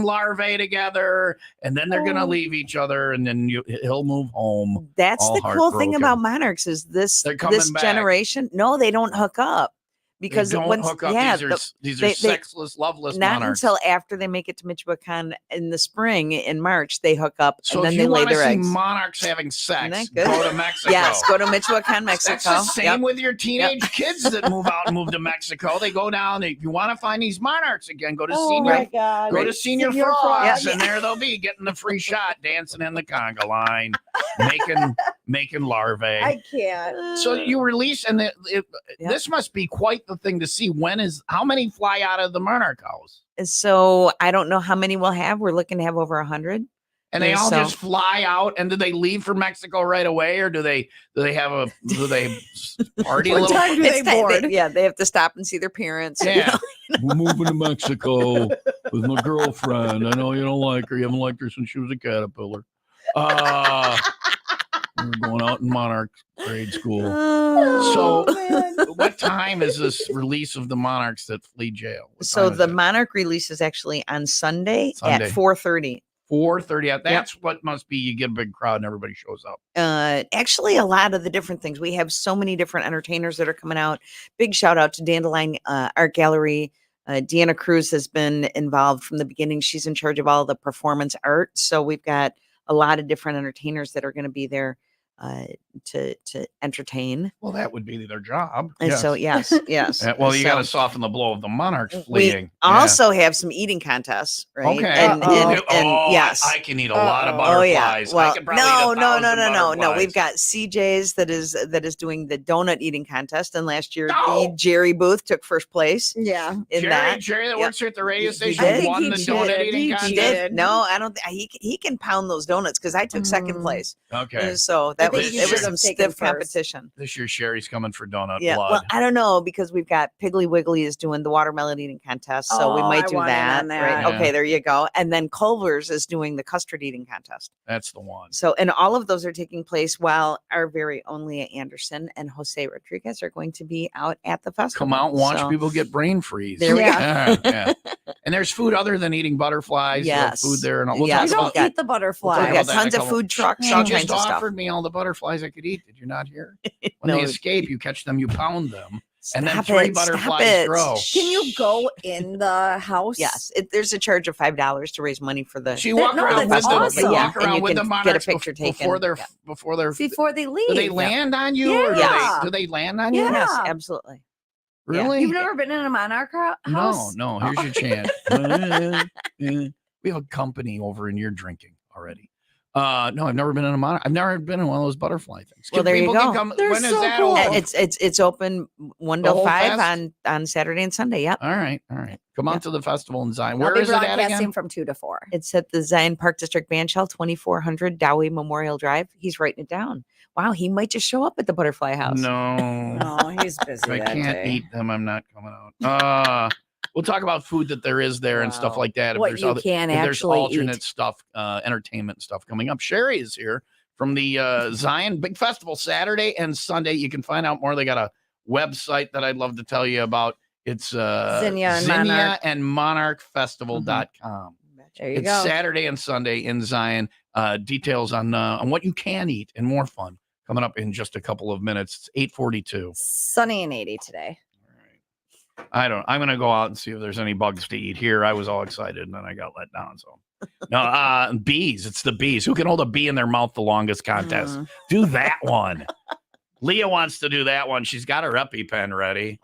Speaker 1: larvae together, and then they're going to leave each other, and then he'll move home.
Speaker 4: That's
Speaker 1: all
Speaker 4: the cool thing
Speaker 1: heartbroken.
Speaker 4: about monarchs is this
Speaker 1: They're coming
Speaker 4: this
Speaker 1: back.
Speaker 4: generation. No, they don't hook up because
Speaker 1: They don't
Speaker 4: once,
Speaker 1: hook up.
Speaker 4: yeah,
Speaker 1: These are sexless, loveless
Speaker 4: not
Speaker 1: monarchs.
Speaker 4: until after they make it to Michoacan in the spring in March they hook up
Speaker 1: So
Speaker 4: and
Speaker 1: if
Speaker 4: then
Speaker 1: you
Speaker 4: they lay
Speaker 1: want to
Speaker 4: their
Speaker 1: see
Speaker 4: eggs.
Speaker 1: monarchs having sex,
Speaker 4: Isn't that good?
Speaker 1: go to Mexico.
Speaker 4: Yes, go to Michoacan, Mexico.
Speaker 1: That's the same with your teenage kids that move out and move to Mexico. They go down. If you want to find these monarchs again, go to
Speaker 2: God.
Speaker 1: go to Senior
Speaker 2: Senior
Speaker 1: Frogs,
Speaker 2: Frogs.
Speaker 1: and there they'll be getting the free shot, dancing in the conga line, making larvae.
Speaker 2: I can't.
Speaker 1: So you release, and this must be quite the thing to see. How many fly out of the monarch house?
Speaker 4: So I don't know how many we'll have. We're looking to have over 100.
Speaker 1: And they all
Speaker 4: So-
Speaker 1: just fly out. And do they leave for Mexico right away, or do they party a
Speaker 2: What
Speaker 1: little?
Speaker 2: time do they board?
Speaker 4: They have to stop and see their parents.
Speaker 1: Yeah, we're moving to Mexico with my girlfriend. I know you don't like her. You haven't liked her since she was a caterpillar. We're going out in monarch grade school.
Speaker 4: Oh,
Speaker 1: So, what time is this release of the monarchs that flee jail? What
Speaker 4: So
Speaker 1: time is
Speaker 4: the
Speaker 1: it?
Speaker 4: monarch release is actually on Sunday
Speaker 1: Sunday.
Speaker 4: at 4:30.
Speaker 1: 4:30. That's what must be. You get a big crowd and everybody shows up.
Speaker 4: Actually, a lot of the different things. We have so many different entertainers that are coming out. Big shout out to Dandelion Art Gallery. Deanna Cruz has been involved from the beginning. She's in charge of all the performance art. So we've got a lot of different entertainers that are going to be there. to entertain.
Speaker 1: Well, that would be their job.
Speaker 4: And so yes.
Speaker 1: Well, you got to
Speaker 4: So
Speaker 1: soften the blow of the monarchs
Speaker 4: we
Speaker 1: fleeing.
Speaker 4: also have some eating contests, right?
Speaker 1: Okay.
Speaker 4: And yes.
Speaker 1: I can eat a lot of
Speaker 2: Uh-oh.
Speaker 1: butterflies.
Speaker 4: Well,
Speaker 1: I could probably eat 1,000
Speaker 4: no.
Speaker 1: butterflies.
Speaker 4: We've got CJ's that is doing the donut eating contest, and last year
Speaker 1: No!
Speaker 4: the Jerry Booth took first place
Speaker 2: Yeah.
Speaker 4: in that.
Speaker 1: Jerry that
Speaker 4: Yeah.
Speaker 1: works here at the radio
Speaker 4: He
Speaker 1: station
Speaker 4: did.
Speaker 1: won the donut eating
Speaker 2: He
Speaker 1: contest.
Speaker 4: He did. No, I don't think he can pound those donuts because I took second place.
Speaker 1: Okay.
Speaker 4: So
Speaker 2: I
Speaker 4: that
Speaker 2: think
Speaker 4: was
Speaker 1: he
Speaker 4: it
Speaker 1: should
Speaker 4: was
Speaker 1: have
Speaker 4: some
Speaker 2: taken
Speaker 4: stiff
Speaker 2: first.
Speaker 4: competition.
Speaker 1: This year, Sherry's coming for donut
Speaker 4: Yeah,
Speaker 1: blood.
Speaker 4: well, I don't know because we've got Piggly Wiggly is doing the watermelon eating contest, so we
Speaker 2: Oh,
Speaker 4: might
Speaker 2: I
Speaker 4: do
Speaker 2: want in
Speaker 4: that.
Speaker 2: on
Speaker 4: Right?
Speaker 2: that.
Speaker 1: Yeah.
Speaker 4: Okay, there you go. And then Culver's is doing the custard eating contest.
Speaker 1: That's the one.
Speaker 4: So, and all of those are taking place while our very own Leah Anderson and Jose Rodriguez are going to be out at the festival.
Speaker 1: Come out and watch
Speaker 4: So,
Speaker 1: people get brain freeze.
Speaker 4: There we
Speaker 2: go.
Speaker 1: Yeah. And there's food other than eating butterflies.
Speaker 4: Yes.
Speaker 1: Food there. And all. We'll
Speaker 4: Yes.
Speaker 1: talk
Speaker 2: You
Speaker 4: We've
Speaker 1: about
Speaker 2: don't
Speaker 4: got-
Speaker 2: eat the
Speaker 4: We've
Speaker 2: butterfly.
Speaker 1: talk
Speaker 4: got
Speaker 1: about that in a
Speaker 4: tons of
Speaker 1: couple-
Speaker 4: food trucks,
Speaker 1: She
Speaker 4: all
Speaker 1: just
Speaker 4: kinds of stuff.
Speaker 1: offered me all the butterflies I could eat. Did you not hear? When
Speaker 4: No.
Speaker 1: they escape, you catch them, you pound them, and then
Speaker 4: Stop
Speaker 1: 3
Speaker 4: it, stop
Speaker 1: butterflies
Speaker 4: it.
Speaker 1: grow.
Speaker 2: Can you go in the house?
Speaker 4: Yes, there's a charge of $5 to raise money for the.
Speaker 1: She walk
Speaker 2: No,
Speaker 1: around with
Speaker 2: that's
Speaker 1: the
Speaker 2: awesome.
Speaker 1: you
Speaker 2: Yeah,
Speaker 1: walk
Speaker 4: and
Speaker 1: around
Speaker 4: you
Speaker 1: with the
Speaker 4: can get a
Speaker 1: monarchs
Speaker 4: picture taken.
Speaker 1: before they're
Speaker 2: Before they leave.
Speaker 1: do they land on you or
Speaker 2: Yeah.
Speaker 1: do they land on you?
Speaker 2: Yeah.
Speaker 4: Yes, absolutely.
Speaker 1: Really?
Speaker 2: You've never been in a monarch house?
Speaker 1: No. Here's your chance. We have a company over and you're drinking already. No, I've never been in a monarch. I've never been in one of those butterfly things.
Speaker 4: Well, there you
Speaker 1: People
Speaker 4: go.
Speaker 1: can come.
Speaker 2: They're
Speaker 1: When is
Speaker 2: so
Speaker 1: that
Speaker 2: cool.
Speaker 1: open?
Speaker 4: It's open 1
Speaker 1: The
Speaker 4: till
Speaker 1: whole
Speaker 4: 5
Speaker 1: fest?
Speaker 4: on Saturday and Sunday. Yep.
Speaker 1: All right. Come on to the festival in Zion.
Speaker 2: I'll
Speaker 1: Where
Speaker 2: be
Speaker 1: is it at
Speaker 2: broadcasting
Speaker 1: again?
Speaker 2: from 2 to 4.
Speaker 4: It's at the Zion Park District Band Shell, 2400 Dowie Memorial Drive. He's writing it down. Wow, he might just show up at the Butterfly House.
Speaker 1: No.
Speaker 2: No, he's busy
Speaker 1: If I
Speaker 2: that
Speaker 1: can't
Speaker 2: day.
Speaker 1: eat them, I'm not coming out. We'll talk about food that there is there and stuff
Speaker 2: Wow.
Speaker 1: like that. If
Speaker 2: What
Speaker 1: there's
Speaker 2: you can
Speaker 1: if there's
Speaker 2: actually
Speaker 1: alternate
Speaker 2: eat.
Speaker 1: stuff, entertainment stuff coming up. Cheri is here from the Zion Big Festival Saturday and Sunday. You can find out more. They got a website that I'd love to tell you about. It's
Speaker 2: Zinnia and Monarch.
Speaker 1: Monarchfestival.com.
Speaker 2: There you
Speaker 1: It's
Speaker 2: go.
Speaker 1: Saturday and Sunday in Zion. Details on what you can eat and more fun coming up in just a couple of minutes. It's 8:42.
Speaker 2: Sunny and 80 today.
Speaker 1: I'm gonna go out and see if there's any bugs to eat here. I was all excited and then I got let down. So no, bees. It's the bees. Who can hold a bee in their mouth the longest contest? Do that one. Leah wants to do that one. She's got her EpiPen ready.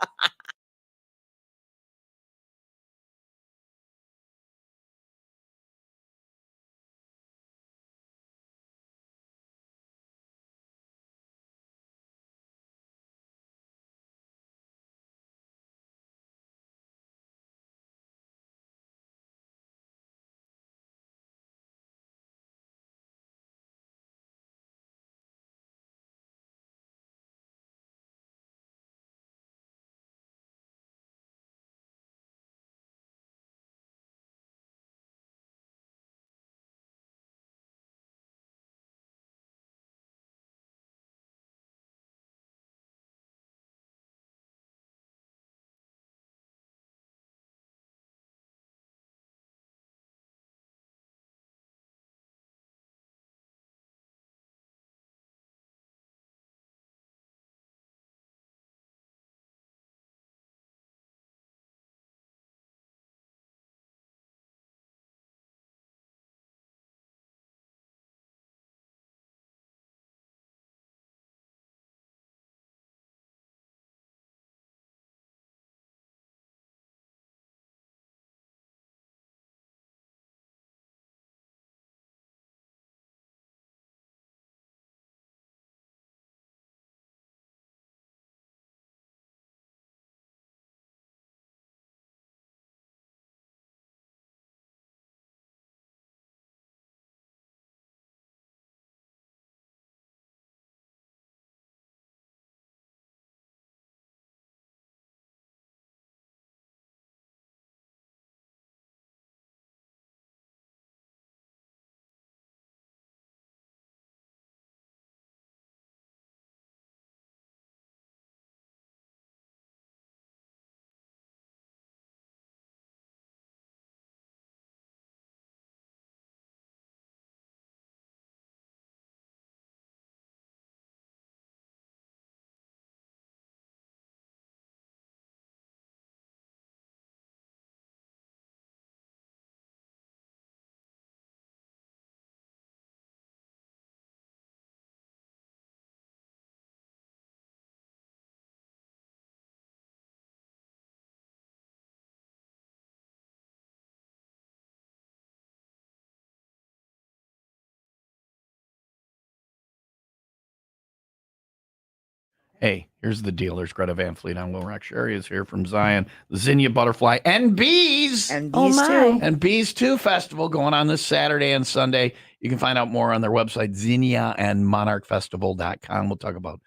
Speaker 1: Hey, here's the deal. There's Greta Van Fleet on WIIL ROck. Cheri is here from Zion, the Zinnia Butterfly, and Bees.
Speaker 4: And
Speaker 2: Oh,
Speaker 4: bees
Speaker 2: my.
Speaker 4: too.
Speaker 1: And Bees 2 Festival going on this Saturday and Sunday. You can find out more on their website, Zinnia and monarchfestival.com. We'll talk about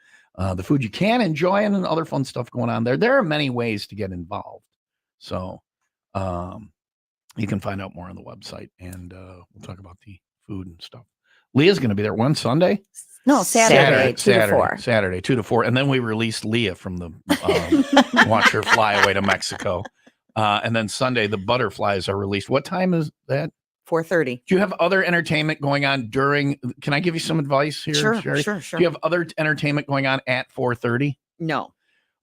Speaker 1: the food you can enjoy and other fun stuff going on there. There are many ways to get involved. So you can find out more on the website, and we'll talk about the food and stuff. Leah's going to be there one Sunday.
Speaker 2: No, Saturday, 2 to 4.
Speaker 1: Saturday, 2 to 4. And then we released Leah from the watch her fly away to Mexico. And then Sunday, the butterflies are released. What time is that?
Speaker 4: 4:30.
Speaker 1: Do you have other entertainment going on during? Can I give you some advice here,
Speaker 4: Sure,
Speaker 1: Cheri?
Speaker 4: sure.
Speaker 1: Do you have other entertainment going on at 4:30?
Speaker 4: No.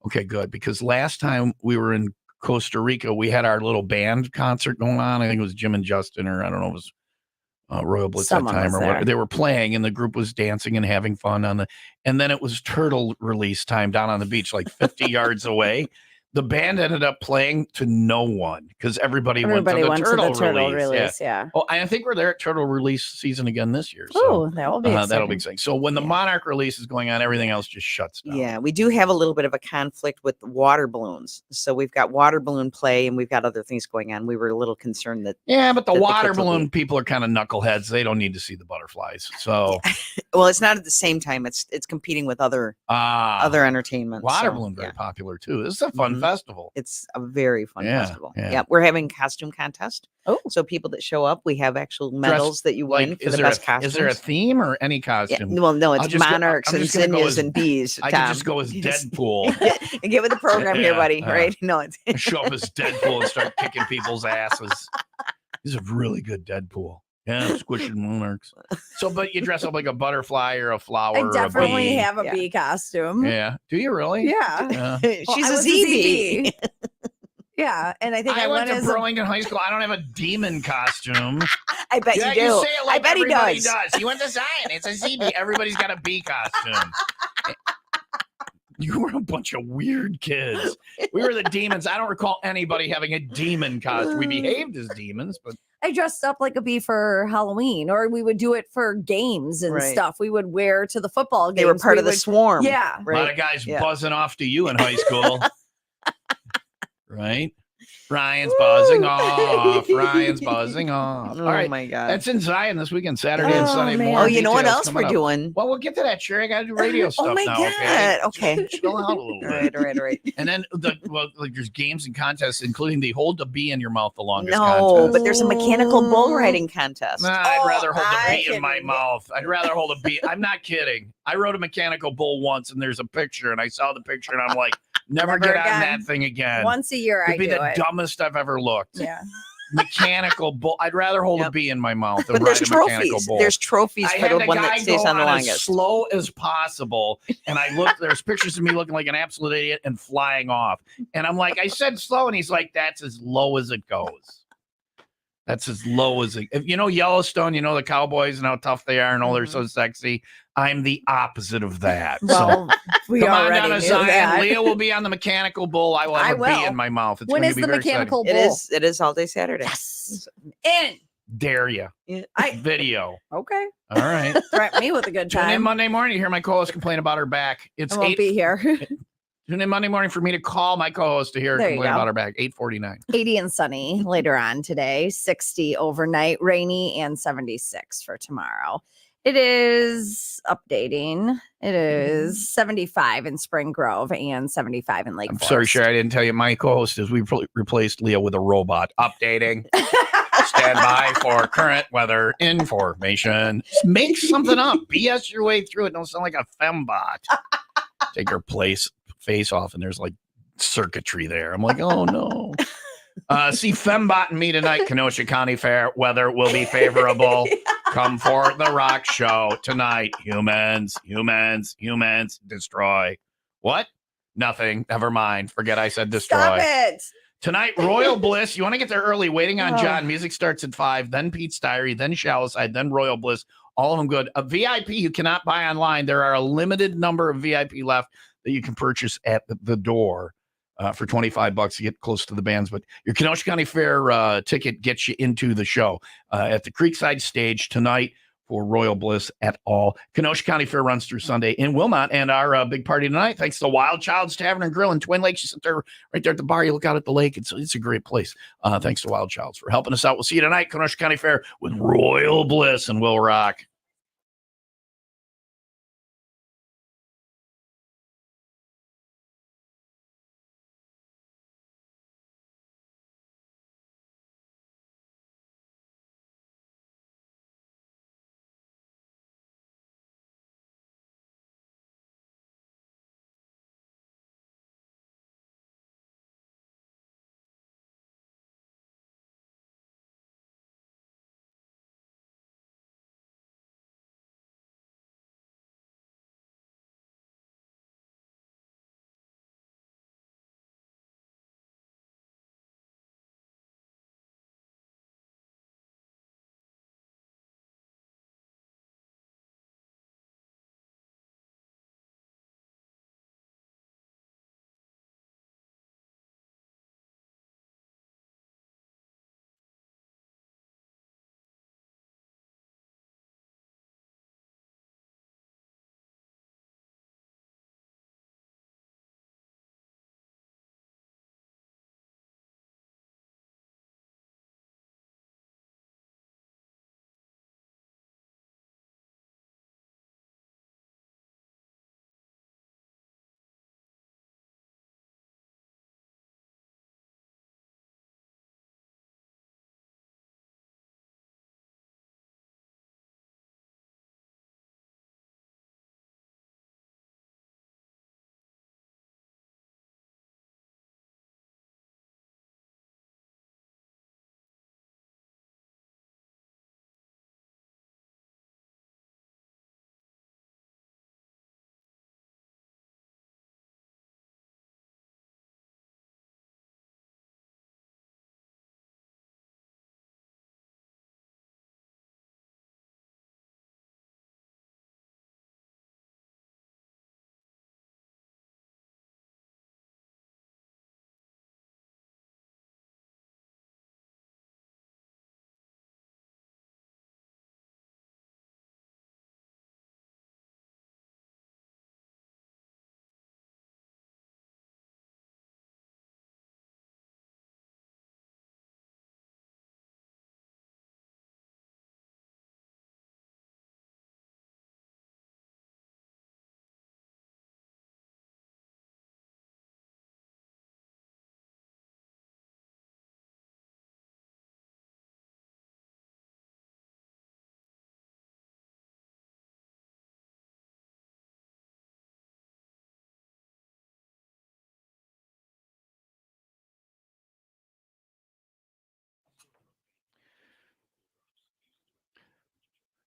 Speaker 1: Okay, good. Because last time we were in Costa Rica, we had our little band concert going on. I think it was Jim and Justin, or I don't know, it was Royal Blitz
Speaker 2: Someone
Speaker 1: that time,
Speaker 2: was
Speaker 1: or
Speaker 2: there.
Speaker 1: whatever. They were playing, and the group was dancing and having fun and then it was turtle release time down on the beach, like 50 yards away. The band ended up playing to no one because everybody went to the turtle release.
Speaker 2: Yeah.
Speaker 1: Oh, I think we're there at turtle release season again this year. So
Speaker 2: Oh, that will be exciting.
Speaker 1: that'll be exciting. So when the Monarch release is going on, everything else just shuts down.
Speaker 4: Yeah, we do have a little bit of a conflict with water balloons. So we've got water balloon play and we've got other things going on. We were a little concerned that.
Speaker 1: Yeah, but the
Speaker 4: that the
Speaker 1: water
Speaker 4: kids will
Speaker 1: balloon
Speaker 4: be-
Speaker 1: people are kind of knuckleheads. They don't need to see the butterflies. So
Speaker 4: Well, it's not at the same time. It's competing with other entertainment.
Speaker 1: water
Speaker 4: so,
Speaker 1: balloon very
Speaker 4: yeah.
Speaker 1: popular too. This is a fun
Speaker 4: Mhm.
Speaker 1: festival.
Speaker 4: It's a very fun
Speaker 1: Yeah,
Speaker 4: festival.
Speaker 1: yeah.
Speaker 4: Yeah, we're having costume contest.
Speaker 2: Oh.
Speaker 4: So people that show up, we have actual medals that you win
Speaker 1: Like,
Speaker 4: for the best
Speaker 1: is
Speaker 4: costumes.
Speaker 1: there a theme or any
Speaker 4: Yeah,
Speaker 1: costume?
Speaker 4: well, no,
Speaker 1: I'll
Speaker 4: it's
Speaker 1: just go-
Speaker 4: monarchs
Speaker 1: I'm
Speaker 4: and
Speaker 1: just gonna go
Speaker 4: zinnias
Speaker 1: as-
Speaker 4: and bees.
Speaker 1: I
Speaker 4: Tom.
Speaker 1: can just go as
Speaker 4: You just-
Speaker 1: Deadpool.
Speaker 4: Get with the program here,
Speaker 1: Yeah,
Speaker 4: buddy.
Speaker 1: yeah.
Speaker 4: Right? No, it's
Speaker 1: Show up as Deadpool and start kicking people's asses. He's a really good Deadpool. Yeah, squishing monarchs. So, but you dress up like a butterfly or a flower
Speaker 2: I
Speaker 1: or a
Speaker 2: definitely
Speaker 1: bee.
Speaker 2: have a
Speaker 4: Yeah.
Speaker 2: bee costume.
Speaker 1: Yeah. Do you really?
Speaker 2: Yeah.
Speaker 1: Yeah.
Speaker 2: Well,
Speaker 4: she's
Speaker 2: I
Speaker 4: a
Speaker 2: was
Speaker 4: ZB.
Speaker 2: Yeah, and I think
Speaker 1: I
Speaker 2: I
Speaker 1: went
Speaker 2: went
Speaker 1: to
Speaker 2: as
Speaker 1: Burlington High School. I don't have a demon costume.
Speaker 4: I bet
Speaker 1: Yeah,
Speaker 4: you do.
Speaker 1: you say it like
Speaker 4: I bet he
Speaker 1: everybody
Speaker 4: does.
Speaker 1: He went to Zion. It's a ZB. Everybody's got a bee costume. You were a bunch of weird kids. We were the demons. I don't recall anybody having a demon costume. We behaved as demons, but
Speaker 2: I dressed up like a bee for Halloween, or we would do it for games and
Speaker 4: Right.
Speaker 2: stuff. We would wear to the football games.
Speaker 4: They were part
Speaker 2: We
Speaker 4: of the
Speaker 2: would-
Speaker 4: swarm.
Speaker 2: Yeah.
Speaker 1: a lot
Speaker 4: Right.
Speaker 1: of guys
Speaker 4: Yeah.
Speaker 1: buzzing off to you in high school. Right? Ryan's buzzing off. Ryan's buzzing off.
Speaker 4: Oh
Speaker 1: All right.
Speaker 4: my God.
Speaker 1: That's in Zion this weekend, Saturday and
Speaker 2: Oh,
Speaker 1: Sunday
Speaker 2: man.
Speaker 1: morning.
Speaker 4: Oh, you know what
Speaker 1: Details
Speaker 4: else we're
Speaker 1: coming up.
Speaker 4: doing?
Speaker 1: Well, we'll get to that, Cheri. I got to do radio stuff
Speaker 4: Oh my
Speaker 1: now.
Speaker 4: God.
Speaker 1: Okay.
Speaker 4: Okay.
Speaker 1: Chill out a little
Speaker 4: All
Speaker 1: bit.
Speaker 4: right. All right.
Speaker 1: And then there's games and contests, including the hold the bee in your mouth the longest
Speaker 4: No,
Speaker 1: contest.
Speaker 4: but there's a mechanical bull riding contest.
Speaker 1: Nah, I'd
Speaker 2: Oh,
Speaker 1: rather hold the
Speaker 2: I
Speaker 1: bee in my
Speaker 2: can-
Speaker 1: mouth. I'd rather hold a bee. I'm not kidding. I rode a mechanical bull once, and there's a picture, and I saw the picture, and I'm like, never
Speaker 2: Never
Speaker 1: get on
Speaker 2: again.
Speaker 1: that thing again.
Speaker 2: Once a year, I
Speaker 1: It'd be
Speaker 2: do
Speaker 1: the
Speaker 2: it.
Speaker 1: dumbest I've ever looked.
Speaker 2: Yeah.
Speaker 1: Mechanical bull. I'd rather hold a
Speaker 4: Yep.
Speaker 1: bee in my mouth than
Speaker 4: But
Speaker 1: ride
Speaker 4: there's
Speaker 1: a mechanical
Speaker 4: trophies.
Speaker 1: bull.
Speaker 4: There's trophies
Speaker 1: I
Speaker 4: for
Speaker 1: had
Speaker 4: the
Speaker 1: the
Speaker 4: one
Speaker 1: guy
Speaker 4: that stays
Speaker 1: go
Speaker 4: on the
Speaker 1: as
Speaker 4: longest.
Speaker 1: slow as possible, and I looked. There's pictures of me looking like an absolute idiot and flying off. And I'm like, I said slow, and he's like, that's as low as it goes. That's as low as it. If you know Yellowstone, you know the cowboys and how tough they are, and oh, they're so sexy. I'm the opposite of that.
Speaker 2: Well, we
Speaker 1: Come on
Speaker 2: already
Speaker 1: down to
Speaker 2: knew
Speaker 1: Zion.
Speaker 2: that.
Speaker 1: Leah will be on the mechanical bull. I will have
Speaker 2: I
Speaker 1: a bee
Speaker 2: will.
Speaker 1: in my mouth. It's
Speaker 2: When
Speaker 1: going
Speaker 2: is
Speaker 1: to be
Speaker 2: the
Speaker 1: very
Speaker 2: mechanical
Speaker 4: It
Speaker 2: bull?
Speaker 4: is. It is all day Saturday.
Speaker 2: Yes. In.
Speaker 1: exciting. Dare you.
Speaker 2: I
Speaker 1: Video.
Speaker 2: okay.
Speaker 1: All right.
Speaker 2: Threaten me with a good
Speaker 1: Tune in
Speaker 2: time.
Speaker 1: Monday morning. You hear my co-host complain about her back. It's
Speaker 2: I won't
Speaker 1: 8.
Speaker 2: be here.
Speaker 1: Tune in Monday morning for me to call my co-host to hear her
Speaker 2: There you
Speaker 1: complain
Speaker 2: go.
Speaker 1: about her back. 8:49.
Speaker 2: 80 and sunny later on today, 60 overnight, rainy, and 76 for tomorrow. It is updating. It is 75 in Spring Grove and 75 in Lake
Speaker 1: I'm
Speaker 2: Forest.
Speaker 1: sorry, Cheri, I didn't tell you. My co-host is we replaced Leah with a robot. Updating. Stand by for current weather information. Make something up. BS your way through it. Don't sound like a fembot. Take her face off, and there's like circuitry there. I'm like, oh no. See Fembot and me tonight, Kenosha County Fair. Weather will be favorable. Come for the rock show tonight. Humans, destroy. What? Nothing. Never mind. Forget I said destroy.
Speaker 2: Stop it.
Speaker 1: Tonight, Royal Bliss. You want to get there early. Waiting on
Speaker 2: Oh.
Speaker 1: John. Music starts at 5. Then Pete's Diary. Then Shallow Side. Then Royal Bliss. All of them good. A VIP you cannot buy online. There are a limited number of VIP left that you can purchase at the door for $25 to get close to the bands. But your Kenosha County Fair ticket gets you into the show at the Creekside Stage tonight. for Royal Bliss at all. Kenosha County Fair runs through Sunday in Wilmot, and our big party tonight, thanks to Wild Child's Tavern and Grill in Twin Lakes. You sit there right there at the bar, you look out at the lake. It's a great place. Thanks to Wild Child's for helping us out. We'll see you tonight, Kenosha County Fair with Royal Bliss and WIIL Rock.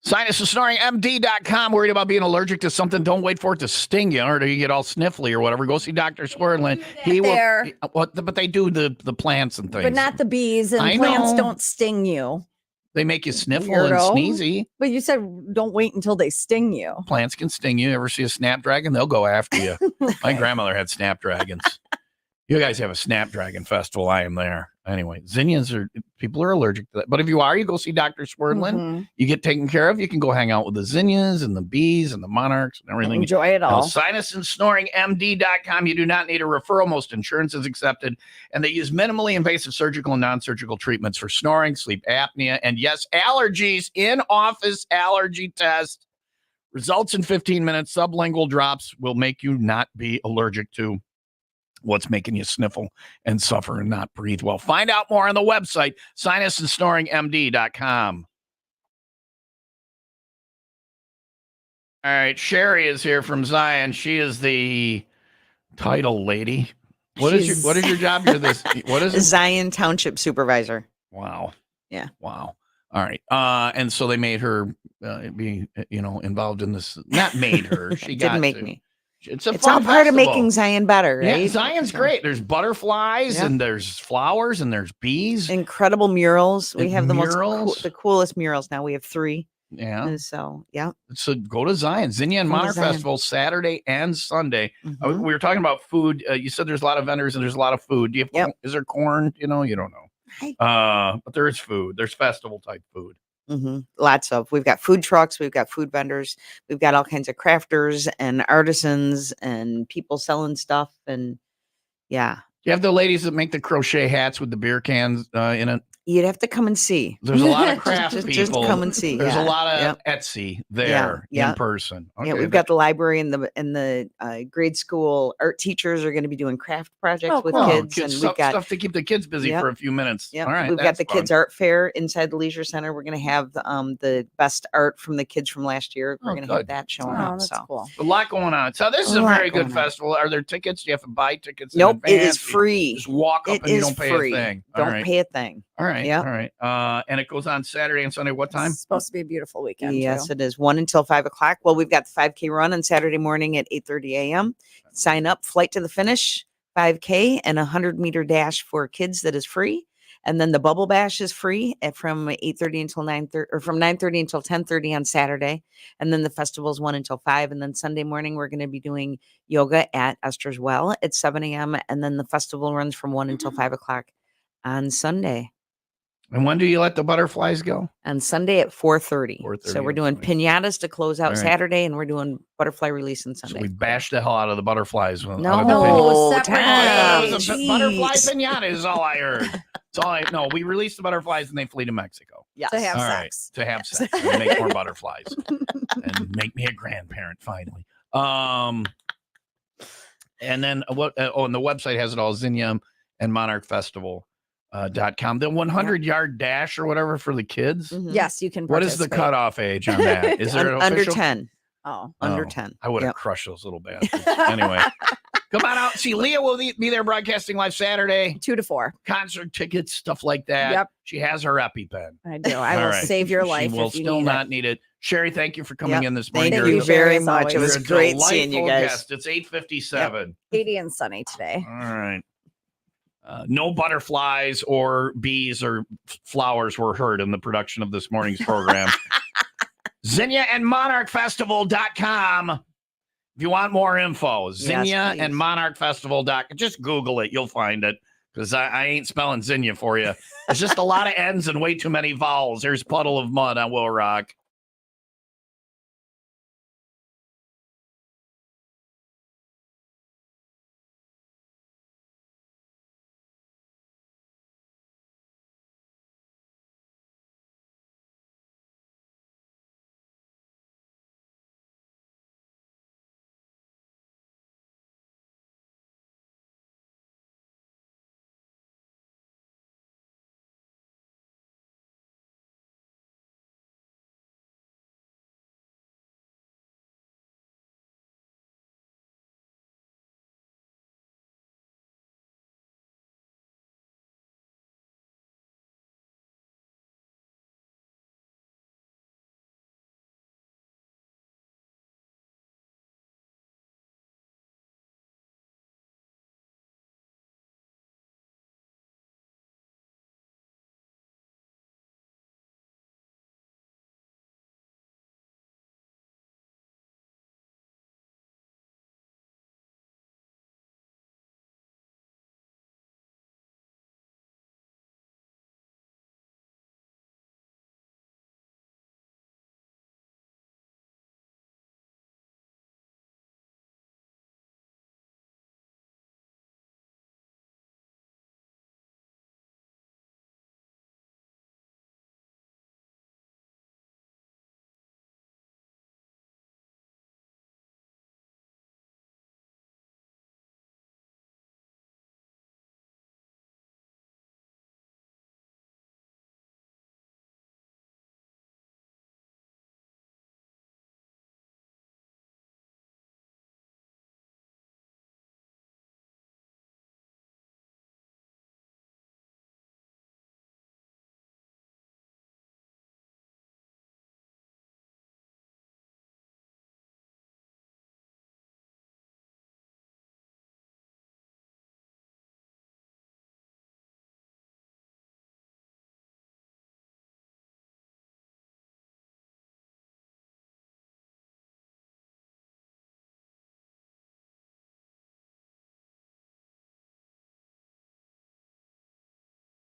Speaker 1: SinusandSnoringMD.com. Worried about being allergic to something? Don't wait for it to sting you or you get all sniffly or whatever. Go see Dr. Swirlin. He will. But they do the plants and things.
Speaker 2: But not the bees, and plants don't sting you.
Speaker 1: They make you sniffle and sneezy.
Speaker 2: But you said don't wait until they sting you.
Speaker 1: Plants can sting you. Ever see a snapdragon? They'll go after you. My grandmother had snapdragons. You guys have a snapdragon festival. I am there. Anyway, zinnias people are allergic to that. But if you are, you go see Dr. Swirlin.
Speaker 2: Mm-hmm.
Speaker 1: You get taken care of. You can go hang out with the zinnias and the bees and the monarchs and everything.
Speaker 2: Enjoy it all.
Speaker 1: SinusandSnoringMD.com. You do not need a referral. Most insurance is accepted. And they use minimally invasive surgical and non-surgical treatments for snoring, sleep apnea, and yes, allergies. In-office allergy test. Results in 15 minutes. Sublingual drops will make you not be allergic to what's making you sniffle and suffer and not breathe well. Find out more on the website, SinusandSnoringMD.com. All right, Cheri is here from Zion. She is the title lady. What is your job? You're this. What is it?
Speaker 4: Zion Township Supervisor.
Speaker 1: Wow.
Speaker 4: Yeah.
Speaker 1: Wow. All right. And so they made her be, involved in this. Not made her. She
Speaker 4: didn't make me.
Speaker 1: It's
Speaker 4: all part
Speaker 1: festival.
Speaker 4: of making Zion better, right?
Speaker 1: Yeah, Zion's great. There's butterflies and there's flowers and there's bees.
Speaker 4: Incredible murals. We have
Speaker 1: the
Speaker 4: coolest murals now. We have 3.
Speaker 1: Yeah.
Speaker 4: And so, yeah.
Speaker 1: So go to Zion. Zinnia Monarch Festival, Saturday and Sunday.
Speaker 2: Mm-hmm.
Speaker 1: We were talking about food. You said there's a lot of vendors and there's a lot of food. Is there corn? You don't know. But there is food. There's festival type food.
Speaker 4: Lots of. We've got food trucks, we've got food vendors, we've got all kinds of crafters and artisans and people selling stuff. And yeah,
Speaker 1: You have the ladies that make the crochet hats with the beer cans in it.
Speaker 4: you'd have to come and see.
Speaker 1: There's a lot of craft
Speaker 4: Just
Speaker 1: people.
Speaker 4: come and see.
Speaker 1: There's a
Speaker 4: Yeah.
Speaker 1: lot of
Speaker 4: Yep.
Speaker 1: Etsy there
Speaker 4: Yeah.
Speaker 1: in person.
Speaker 4: Yeah,
Speaker 1: Okay,
Speaker 4: we've got the library and the grade school art teachers are going to be doing craft projects
Speaker 2: Oh,
Speaker 4: with
Speaker 2: cool.
Speaker 4: kids, and
Speaker 1: stuff,
Speaker 4: we've got
Speaker 1: stuff to keep the kids busy
Speaker 4: Yep.
Speaker 1: for a few minutes.
Speaker 4: yeah,
Speaker 1: All right,
Speaker 4: we've got
Speaker 1: that's
Speaker 4: the
Speaker 1: fun.
Speaker 4: kids art fair inside the leisure center. We're going to have the best art from the kids from last year. We're
Speaker 1: Oh,
Speaker 4: going to have
Speaker 1: good.
Speaker 4: that showing
Speaker 2: Oh,
Speaker 4: up.
Speaker 2: that's
Speaker 4: So
Speaker 2: cool.
Speaker 1: A lot going on. So this is
Speaker 4: A
Speaker 1: a
Speaker 4: lot
Speaker 1: very good
Speaker 4: going on.
Speaker 1: festival. Are there tickets? Do you have to buy tickets? in
Speaker 4: nope, it is
Speaker 1: advance?
Speaker 4: free.
Speaker 1: Just walk up
Speaker 4: It
Speaker 1: and you
Speaker 4: is
Speaker 1: don't pay
Speaker 4: free.
Speaker 1: a thing. All
Speaker 4: Don't
Speaker 1: right.
Speaker 4: pay a thing.
Speaker 1: All right.
Speaker 4: Yep.
Speaker 1: All right. And it goes on Saturday and Sunday. What time?
Speaker 2: It's supposed to be a beautiful weekend.
Speaker 4: Yes,
Speaker 2: too.
Speaker 4: it is 1 until 5 o'clock. Well, we've got the 5K run on Saturday morning at 8:30 a.m. Sign up, flight to the finish, 5K, and a 100-meter dash for kids that is free. And then the bubble bash is free from 8:30 until 9:30, or from 9:30 until 10:30 on Saturday. And then the festival is 1 until 5. And then Sunday morning, we're going to be doing yoga at Esther's Well at 7 a.m. And then the festival runs from 1 until 5 o'clock on Sunday.
Speaker 1: And when do you let the butterflies go?
Speaker 4: On Sunday at 4:30.
Speaker 1: 4:30
Speaker 4: So we're
Speaker 1: on
Speaker 4: doing
Speaker 1: Sunday.
Speaker 4: pinatas to close out
Speaker 1: All right.
Speaker 4: Saturday, and we're doing butterfly release on
Speaker 1: So
Speaker 4: Sunday.
Speaker 1: we bashed the hell out of the butterflies. Out
Speaker 4: No,
Speaker 1: of the pin-
Speaker 2: No, separate
Speaker 1: Oh, yeah, it was
Speaker 2: days.
Speaker 1: a butterfly
Speaker 4: Jeez.
Speaker 1: pinata is all I heard. It's all I know. We released the butterflies and they flee to Mexico.
Speaker 4: Yes.
Speaker 2: To have
Speaker 1: All right,
Speaker 2: sex.
Speaker 1: to have sex and make more butterflies and make me a grandparent finally. And then what? And the website has it all. Zinnia and Monarch Festival. .com. The 100-yard dash or whatever for the kids.
Speaker 4: Mhm.
Speaker 2: Yes, you can.
Speaker 1: What is the
Speaker 2: participate.
Speaker 1: cutoff age on that? Is there an
Speaker 4: Under
Speaker 1: official?
Speaker 4: 10.
Speaker 2: Oh,
Speaker 4: Under
Speaker 1: Oh,
Speaker 4: 10.
Speaker 1: I would have
Speaker 4: Yep.
Speaker 1: crushed those little bastards. Anyway, come on out. See, Leah will be there broadcasting live Saturday.
Speaker 2: 2 to 4.
Speaker 1: Concert tickets, stuff like that.
Speaker 2: Yep.
Speaker 1: She has her EpiPen.
Speaker 2: I do. I
Speaker 1: All
Speaker 2: will
Speaker 1: right.
Speaker 2: save your life
Speaker 1: She will
Speaker 2: if you
Speaker 1: still
Speaker 2: need
Speaker 1: not
Speaker 2: it.
Speaker 1: need it. Cheri, thank you for coming
Speaker 4: Yep.
Speaker 1: in this morning.
Speaker 4: Thank
Speaker 2: You're
Speaker 4: you
Speaker 2: a-
Speaker 4: very
Speaker 2: as
Speaker 4: much.
Speaker 2: always.
Speaker 4: It
Speaker 1: You're
Speaker 4: was
Speaker 1: a
Speaker 4: great seeing you
Speaker 1: delightful
Speaker 4: guys.
Speaker 1: guest. It's 8:57.
Speaker 2: 80 and sunny today.
Speaker 1: All right. No butterflies or bees or flowers were heard in the production of this morning's program. Zinnia and MonarchFestival.com. If you want more info, Zinnia
Speaker 4: please.
Speaker 1: and MonarchFestival.com. Just Google it. You'll find it because I ain't spelling Zinnia for you. There's just a lot of N's and way too many vowels. There's Puddle of Mud on WIIL Rock.